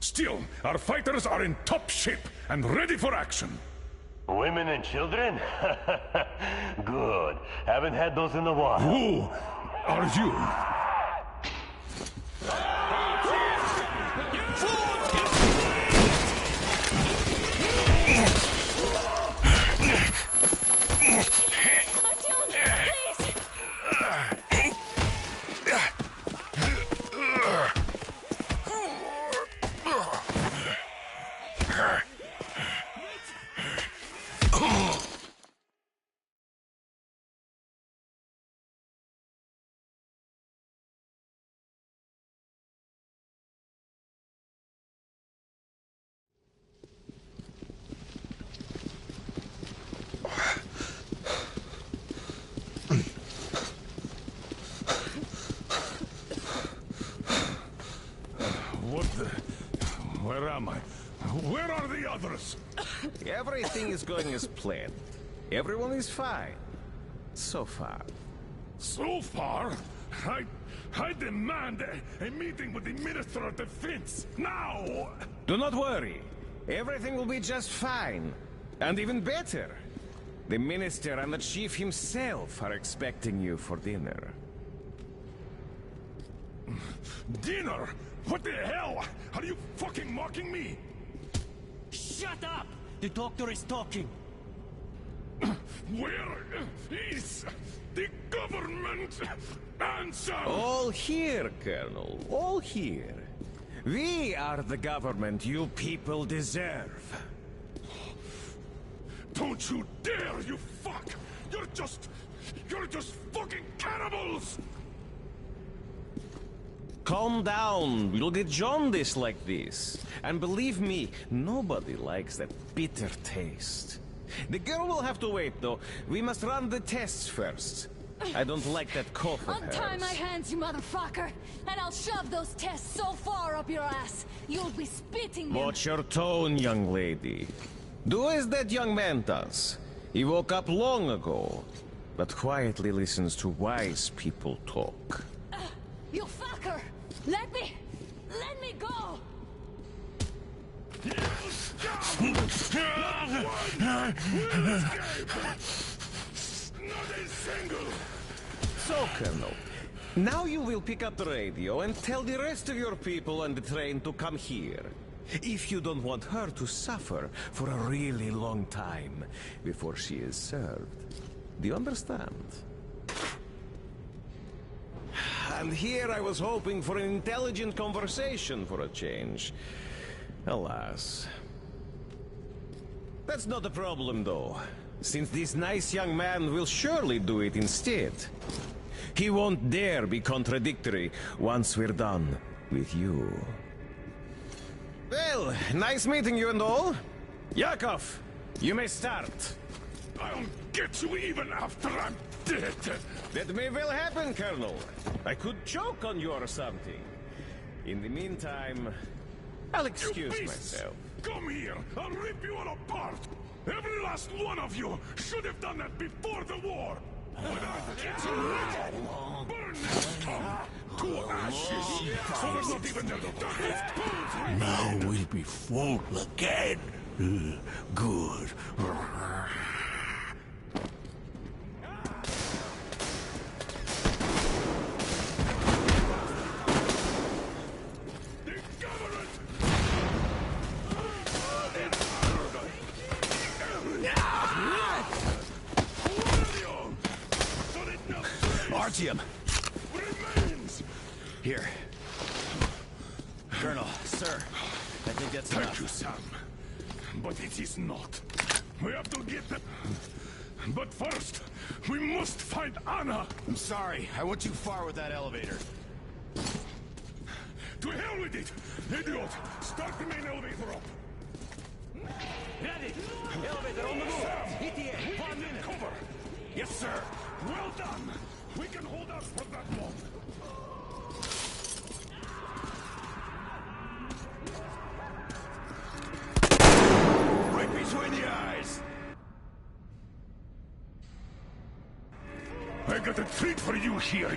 Still, our fighters are in top shape and ready for action. Women and children? Good. Haven't had those in a while. Who are you? Where am I? Where are the others? Everything is going as planned. Everyone is fine. So far. So far? I demand a meeting with the Minister of Defense, now! Do not worry. Everything will be just fine. And even better. The Minister and the Chief himself are expecting you for dinner. Dinner? What the hell? Are you fucking mocking me? Shut up! The doctor is talking. Where is the government answer? All here, Colonel. All here. We are the government you people deserve. Don't you dare, you fuck! You're just fucking cannibals! Calm down. We'll get jaundice like this. And believe me, nobody likes that bitter taste. The girl will have to wait, though. We must run the tests first. I don't like that cough of hers. Untie my hands, you motherfucker! And I'll shove those tests so far up your ass, you'll be spitting them. Watch your tone, young lady. Do as that young man does. He woke up long ago, but quietly listens to wise people talk. You fucker! Let me go! Not a single! So, Colonel, now you will pick up the radio and tell the rest of your people on the train to come here. If you don't want her to suffer for a really long time before she is served. Do you understand? And here I was hoping for an intelligent conversation for a change. Alas. That's not a problem, though, since this nice young man will surely do it instead. He won't dare be contradictory once we're done with you. Well, nice meeting you and all. Yakov, you may start. I'll get you even after I'm dead. That may well happen, Colonel. I could choke on you or something. In the meantime, I'll excuse myself. Come here! I'll rip you all apart! Every last one of you should have done that before the war! But I'll get you rid! Burn this town to ashes! So there's not even the darkest bones! Now we'll be full again. Good. Artyom! Here. Colonel, sir, I think that's enough. Thank you, Sam. But it is not. We have to get them. But first, we must find Anna. I'm sorry. I went too far with that elevator. To hell with it! Idiot! Start the main elevator up! Ready! Elevator on the move! ETA, 1 minute! Cover! Yes, sir! Well done! We can hold out for that long! Right between the eyes! I got a treat for you here!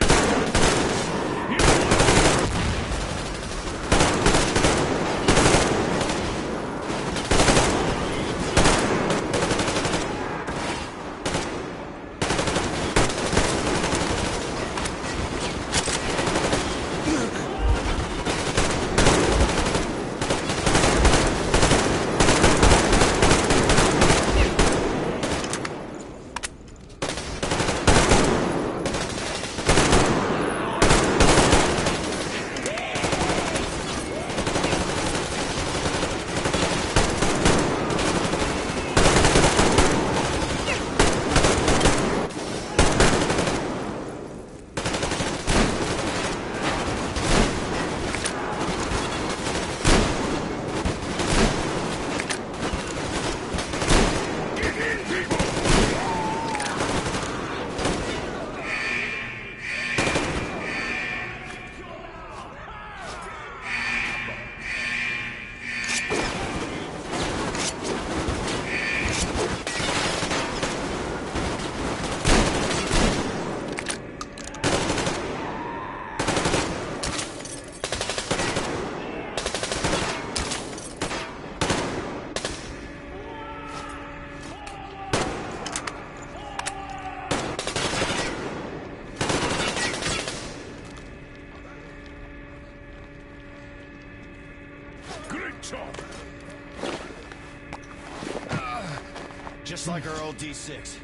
Just like our old D6.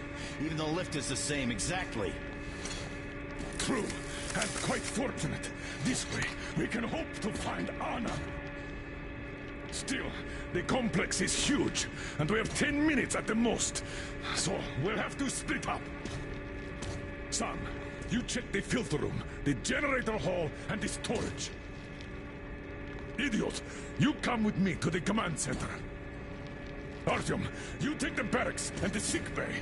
Even the lift is the same, exactly. True, and quite fortunate. This way, we can hope to find Anna. Still, the complex is huge, and we have 10 minutes at the most. So, we'll have to split up. Sam, you check the filter room, the generator hall, and the storage. Idiot, you come with me to the command center. Artyom, you take the barracks and the sick bay.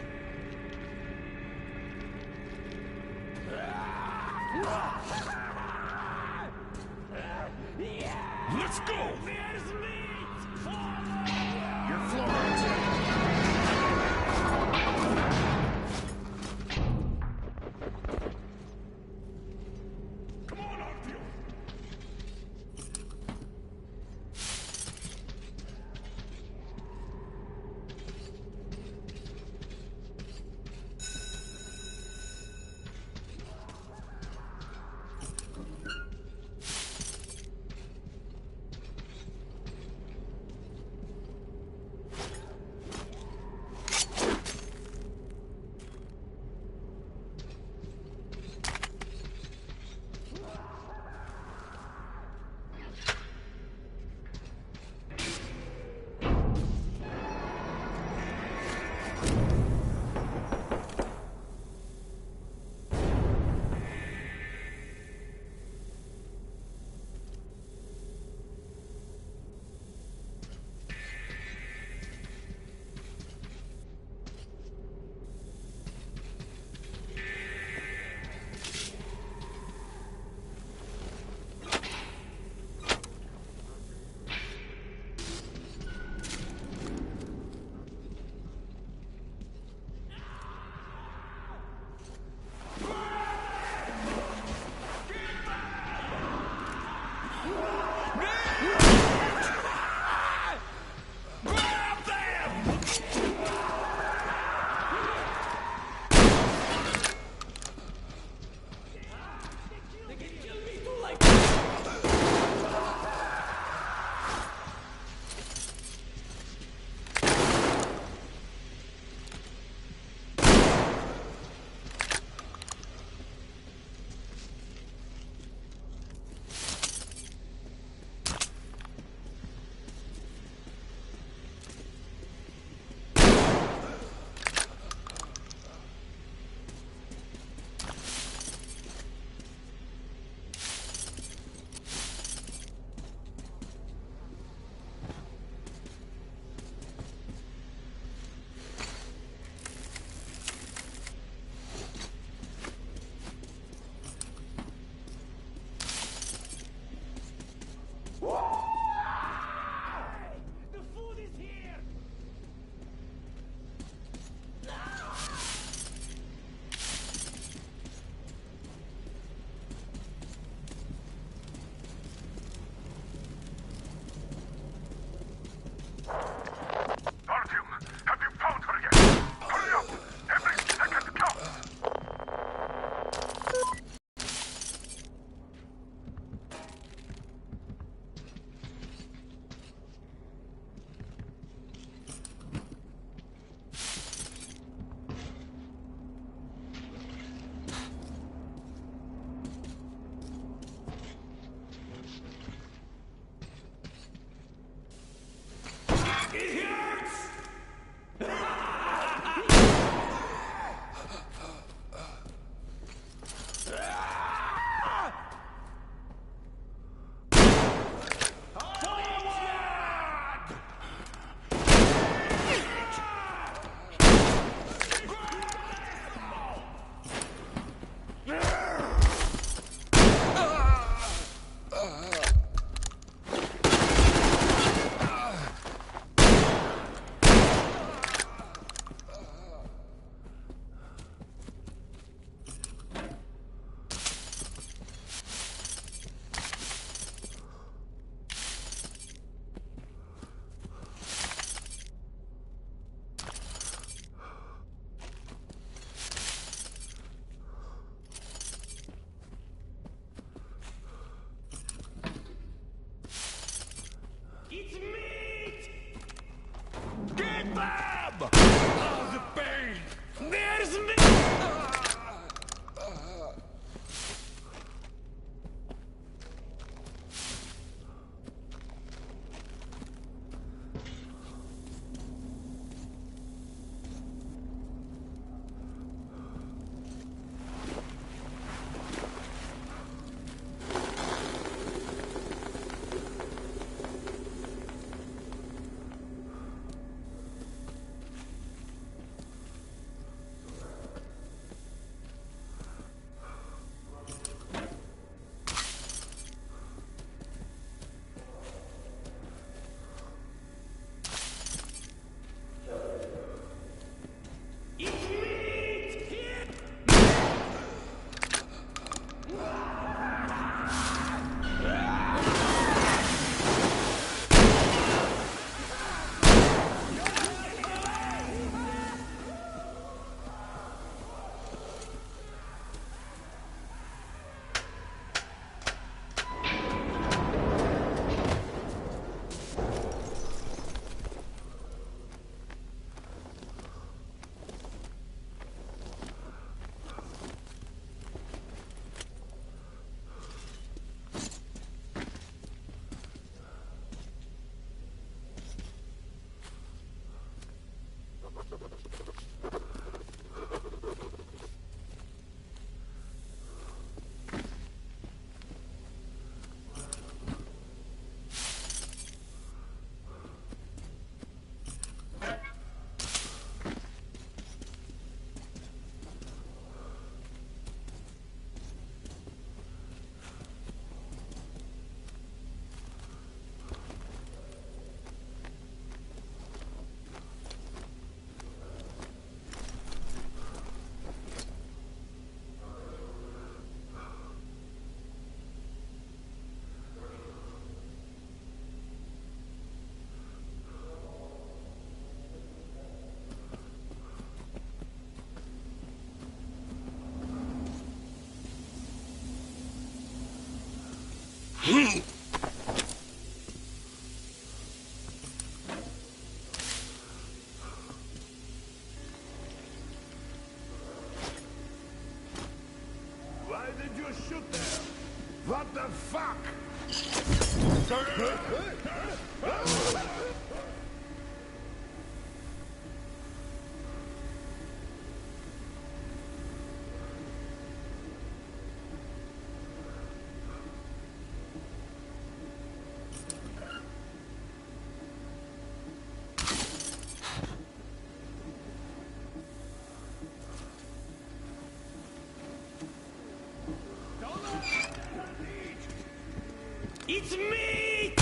Let's go! Your floor, Artyom. Come on, Artyom! Get them! Why did you shoot there? What the fuck? It's me!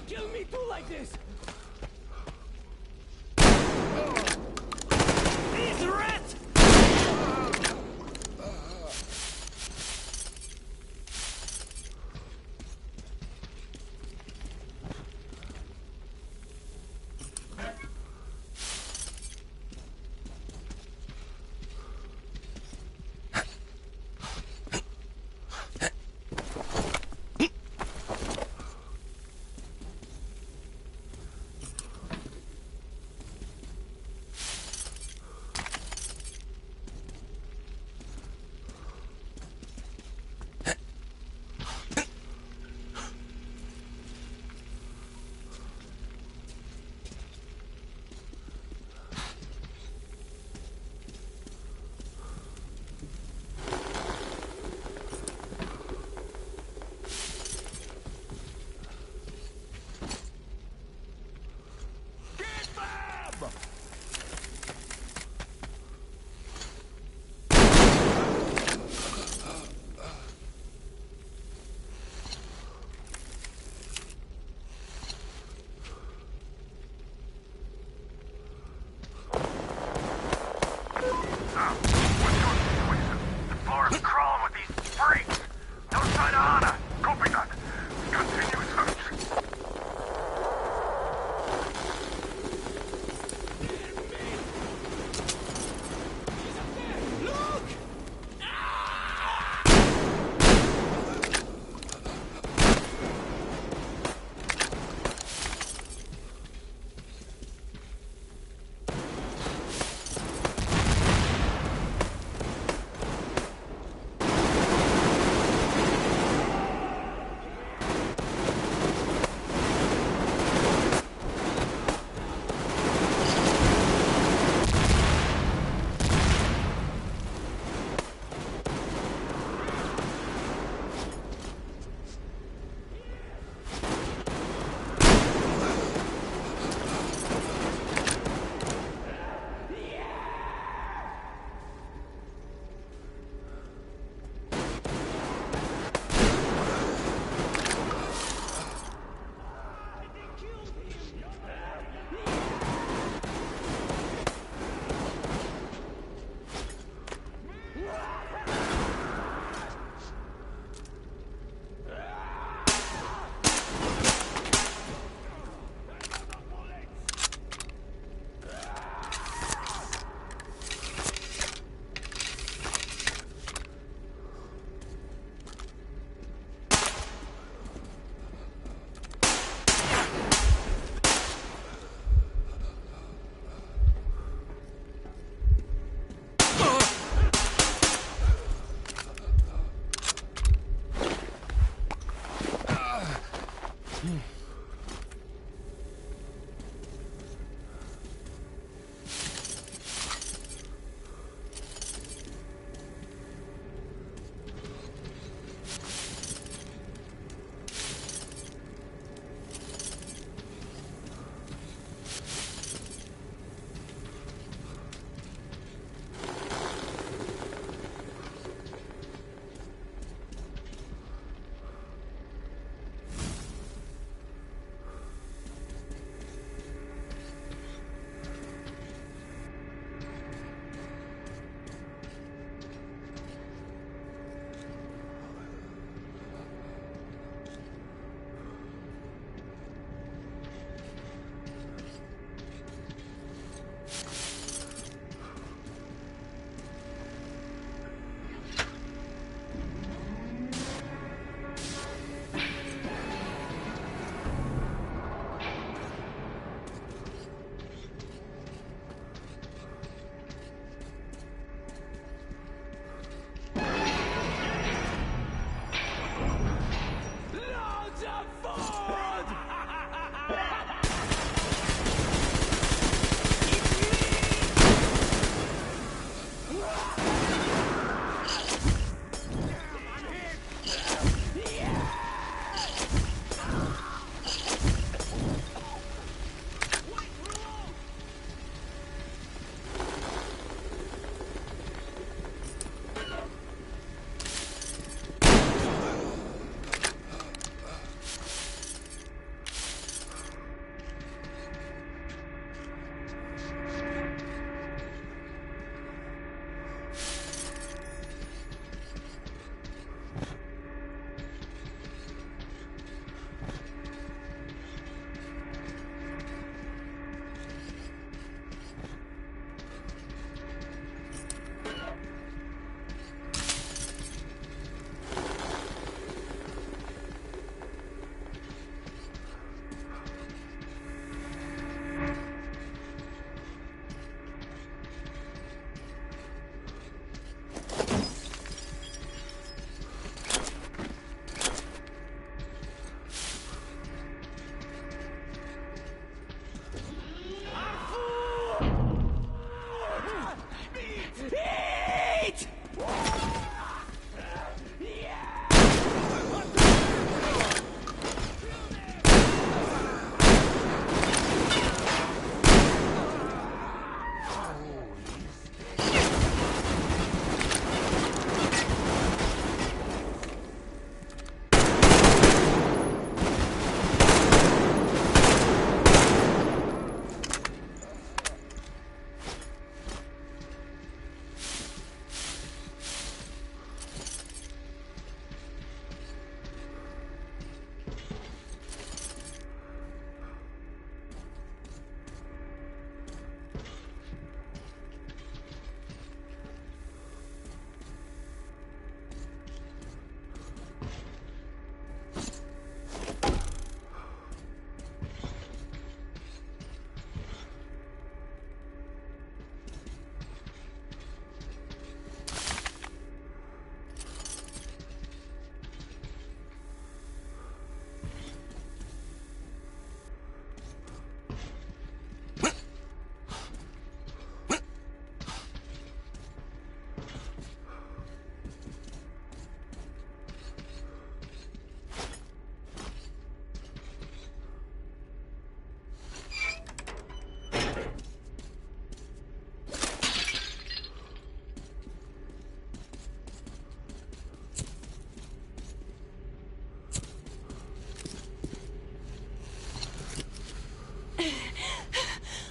Kill me too like this! These rats!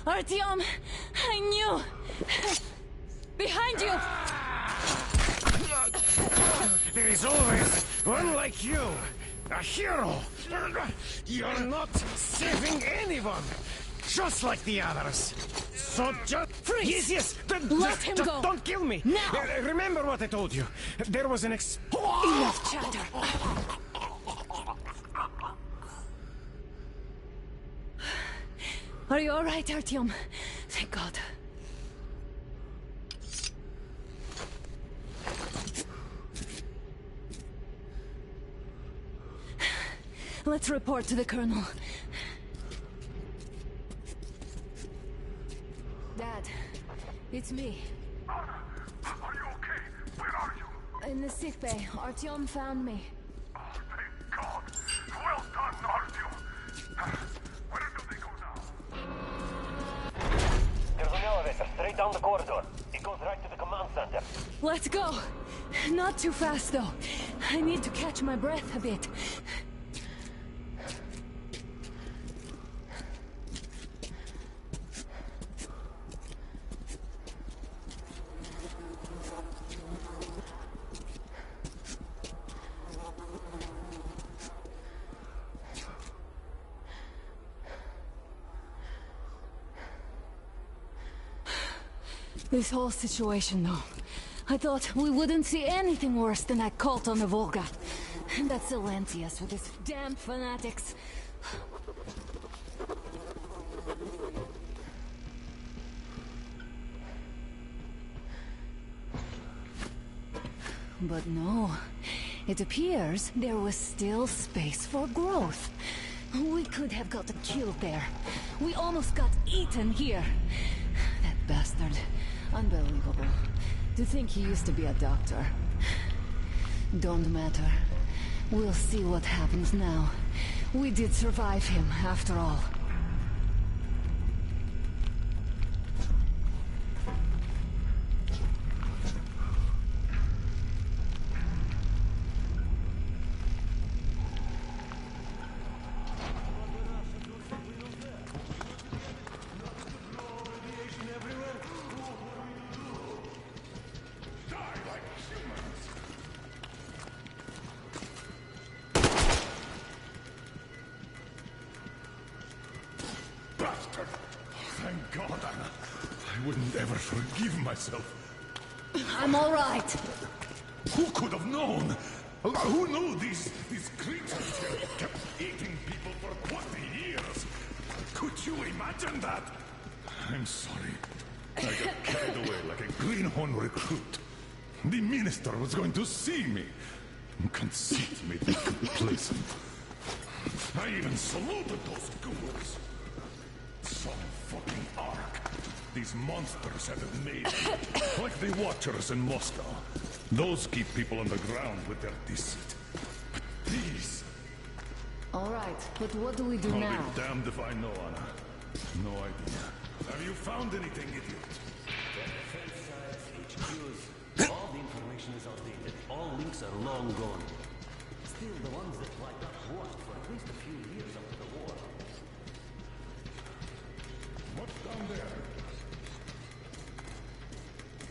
Artyom, I knew! Behind you! There is always one like you, a hero. You're not saving anyone, just like the others. So just freeze! Yes. Let him go. Don't kill me. Now. Remember what I told you. There was an Enough chatter. Are you all right, Artyom? Thank God. Let's report to the Colonel. Dad, it's me. Are you okay? Where are you? In the sick bay. Artyom found me. Oh, thank God. Well done, Artyom. Where do they go now? There's an elevator straight down the corridor. It goes right to the command center. Let's go. Not too fast, though. I need to catch my breath a bit. This whole situation, though. I thought we wouldn't see anything worse than that cult on the Volga. And that Silencius with his damn fanatics. But no. It appears there was still space for growth. We could have gotten killed there. We almost got eaten here. That bastard. Unbelievable. To think he used to be a doctor. Don't matter. We'll see what happens now. We did survive him, after all. Bastard! Thank God, Anna. I wouldn't ever forgive myself. I'm all right. Who could have known? Who knew these creatures here kept eating people for 20 years? Could you imagine that? I'm sorry. I got carried away like a greenhorn recruit. The minister was going to see me. Conceit made me complacent. I even saluted those ghouls. Some fucking ark. These monsters have it made. Like the Watchers in Moscow. Those keep people on the ground with their deceit. But these... All right, but what do we do now? I'll be damned if I know, Anna. No idea. Have you found anything, idiot? Defense sites, HQs, all the information is outdated. All links are long gone. Still, the ones that light up worked for at least a few years after the war. What's down there?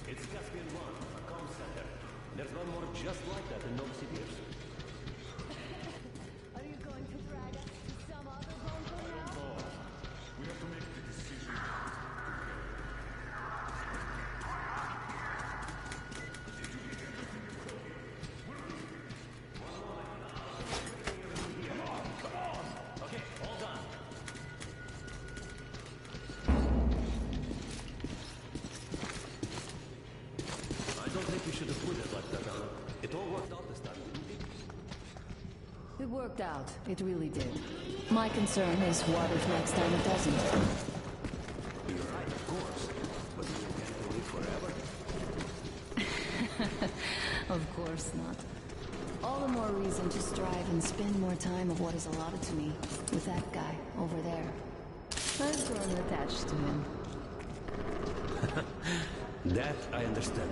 It's Caspian 1, a comm center. There's one more just like that in Novosibirsk. Are you going to drag us to some other bunker now? We have to make the decision. Okay, all done. I don't think you should have put it like that, Alan. It all worked out this time, didn't it? It worked out. It really did. My concern is what if next time it doesn't? You're right, of course. But you can't do it forever. Of course not. All the more reason to strive and spend more time of what is allotted to me with that guy over there. I've grown attached to him. That I understand.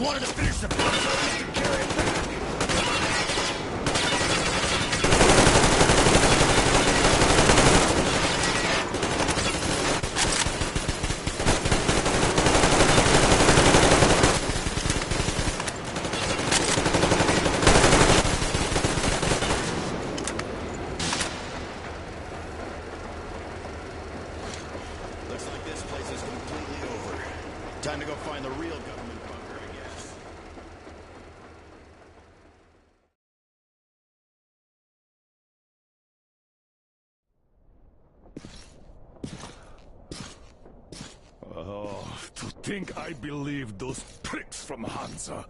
wanted to finish the process to carry it back. Looks like this place is completely over. Time to go find the real government bunker, I guess. Oh, to think I believed those pricks from Hansa.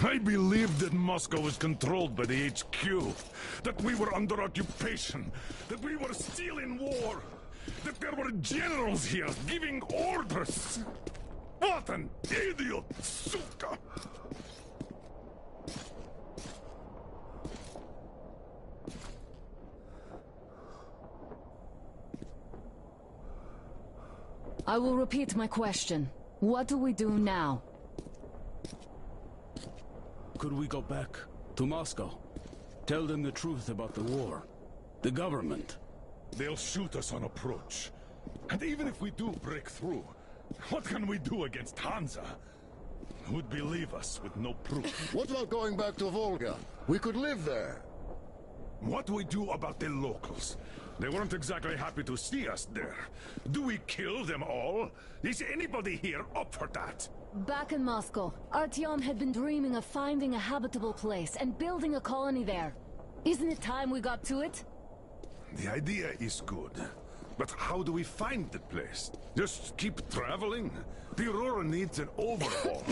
I believed that Moscow was controlled by the HQ, that we were under occupation, that we were still in war, that there were generals here giving orders. What an idiot, suka! I will repeat my question. What do we do now? Could we go back to Moscow? Tell them the truth about the war. The government. They'll shoot us on approach. And even if we do break through, what can we do against Hansa? Who'd believe us with no proof? What about going back to Volga? We could live there. What do we do about the locals? They weren't exactly happy to see us there. Do we kill them all? Is anybody here up for that? Back in Moscow, Artyom had been dreaming of finding a habitable place and building a colony there. Isn't it time we got to it? The idea is good. But how do we find the place? Just keep traveling? The Aurora needs an overhaul.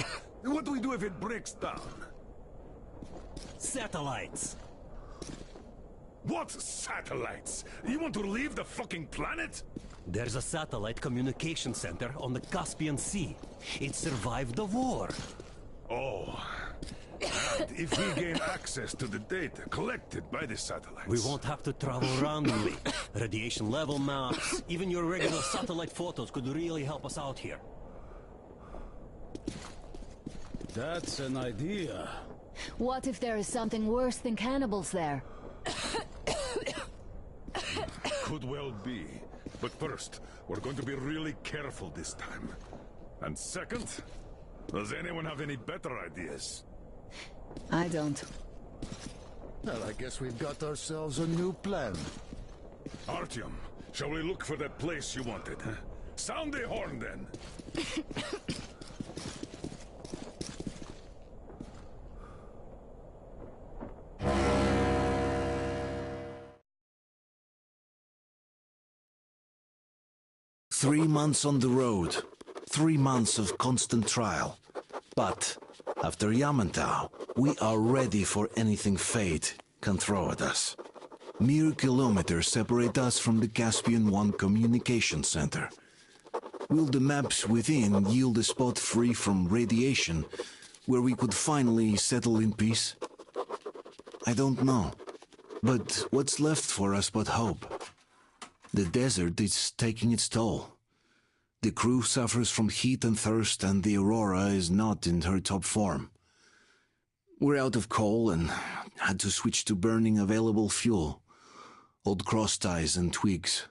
What do we do if it breaks down? Satellites. What satellites? You want to leave the fucking planet? There's a satellite communication center on the Caspian Sea. It survived the war. Oh. And if we gain access to the data collected by the satellites... We won't have to travel randomly. Radiation level maps, even your regular satellite photos could really help us out here. That's an idea. What if there is something worse than cannibals there? Could well be. But first, we're going to be really careful this time. And second, does anyone have any better ideas? I don't. Well, I guess we've got ourselves a new plan. Artyom, shall we look for that place you wanted? Sound the horn, then! 3 months on the road, 3 months of constant trial. But after Yamantau, we are ready for anything fate can throw at us. Mere kilometers separate us from the Caspian One communication center. Will the maps within yield a spot free from radiation where we could finally settle in peace? I don't know. But what's left for us but hope? The desert is taking its toll. The crew suffers from heat and thirst, and the Aurora is not in her top form. We're out of coal and had to switch to burning available fuel, old cross ties and twigs.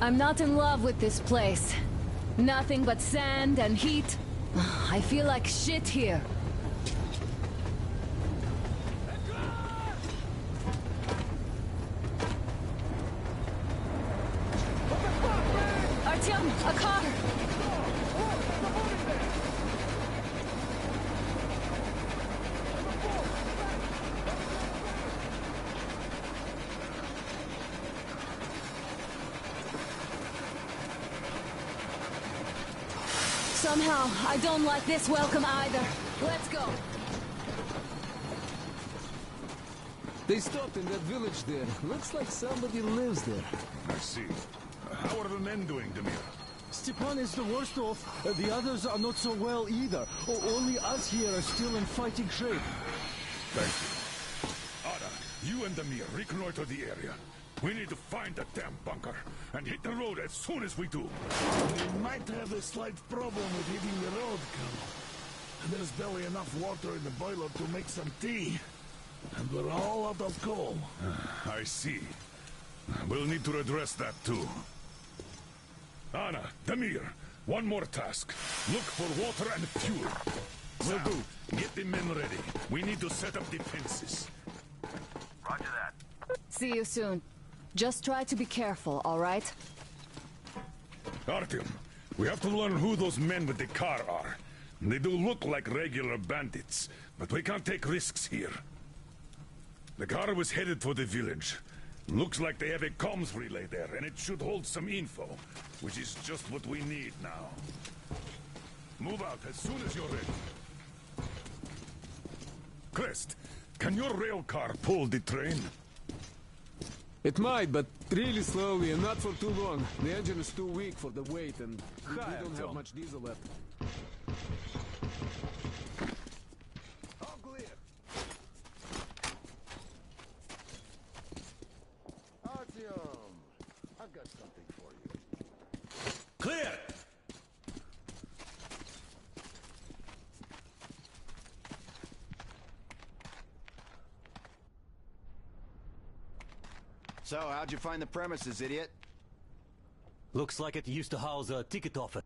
I'm not in love with this place. Nothing but sand and heat. I feel like shit here. Artyom, a car! Somehow, I don't like this welcome either. Let's go. They stopped in that village there. Looks like somebody lives there. I see. How are the men doing, Demir? Stepan is the worst off. The others are not so well either. Only us here are still in fighting shape. Thank you. Ada, you and Demir reconnoiter the area. We need to find that damn bunker and hit the road as soon as we do. We might have a slight problem with hitting the road, Colonel. There's barely enough water in the boiler to make some tea. And we're all out of coal. I see. We'll need to address that too. Anna, Demir, one more task. Look for water and fuel. Will do. Get the men ready. We need to set up defenses. Roger that. See you soon. Just try to be careful, all right? Artyom, we have to learn who those men with the car are. They do look like regular bandits, but we can't take risks here. The car was headed for the village. Looks like they have a comms relay there, and it should hold some info, which is just what we need now. Move out as soon as you're ready. Crest, can your rail car pull the train? It might, but really slowly and not for too long. The engine is too weak for the weight, and we don't have much diesel left. All clear. Artyom, I've got something for you. Clear! So, how'd you find the premises, idiot? Looks like it used to house a ticket office.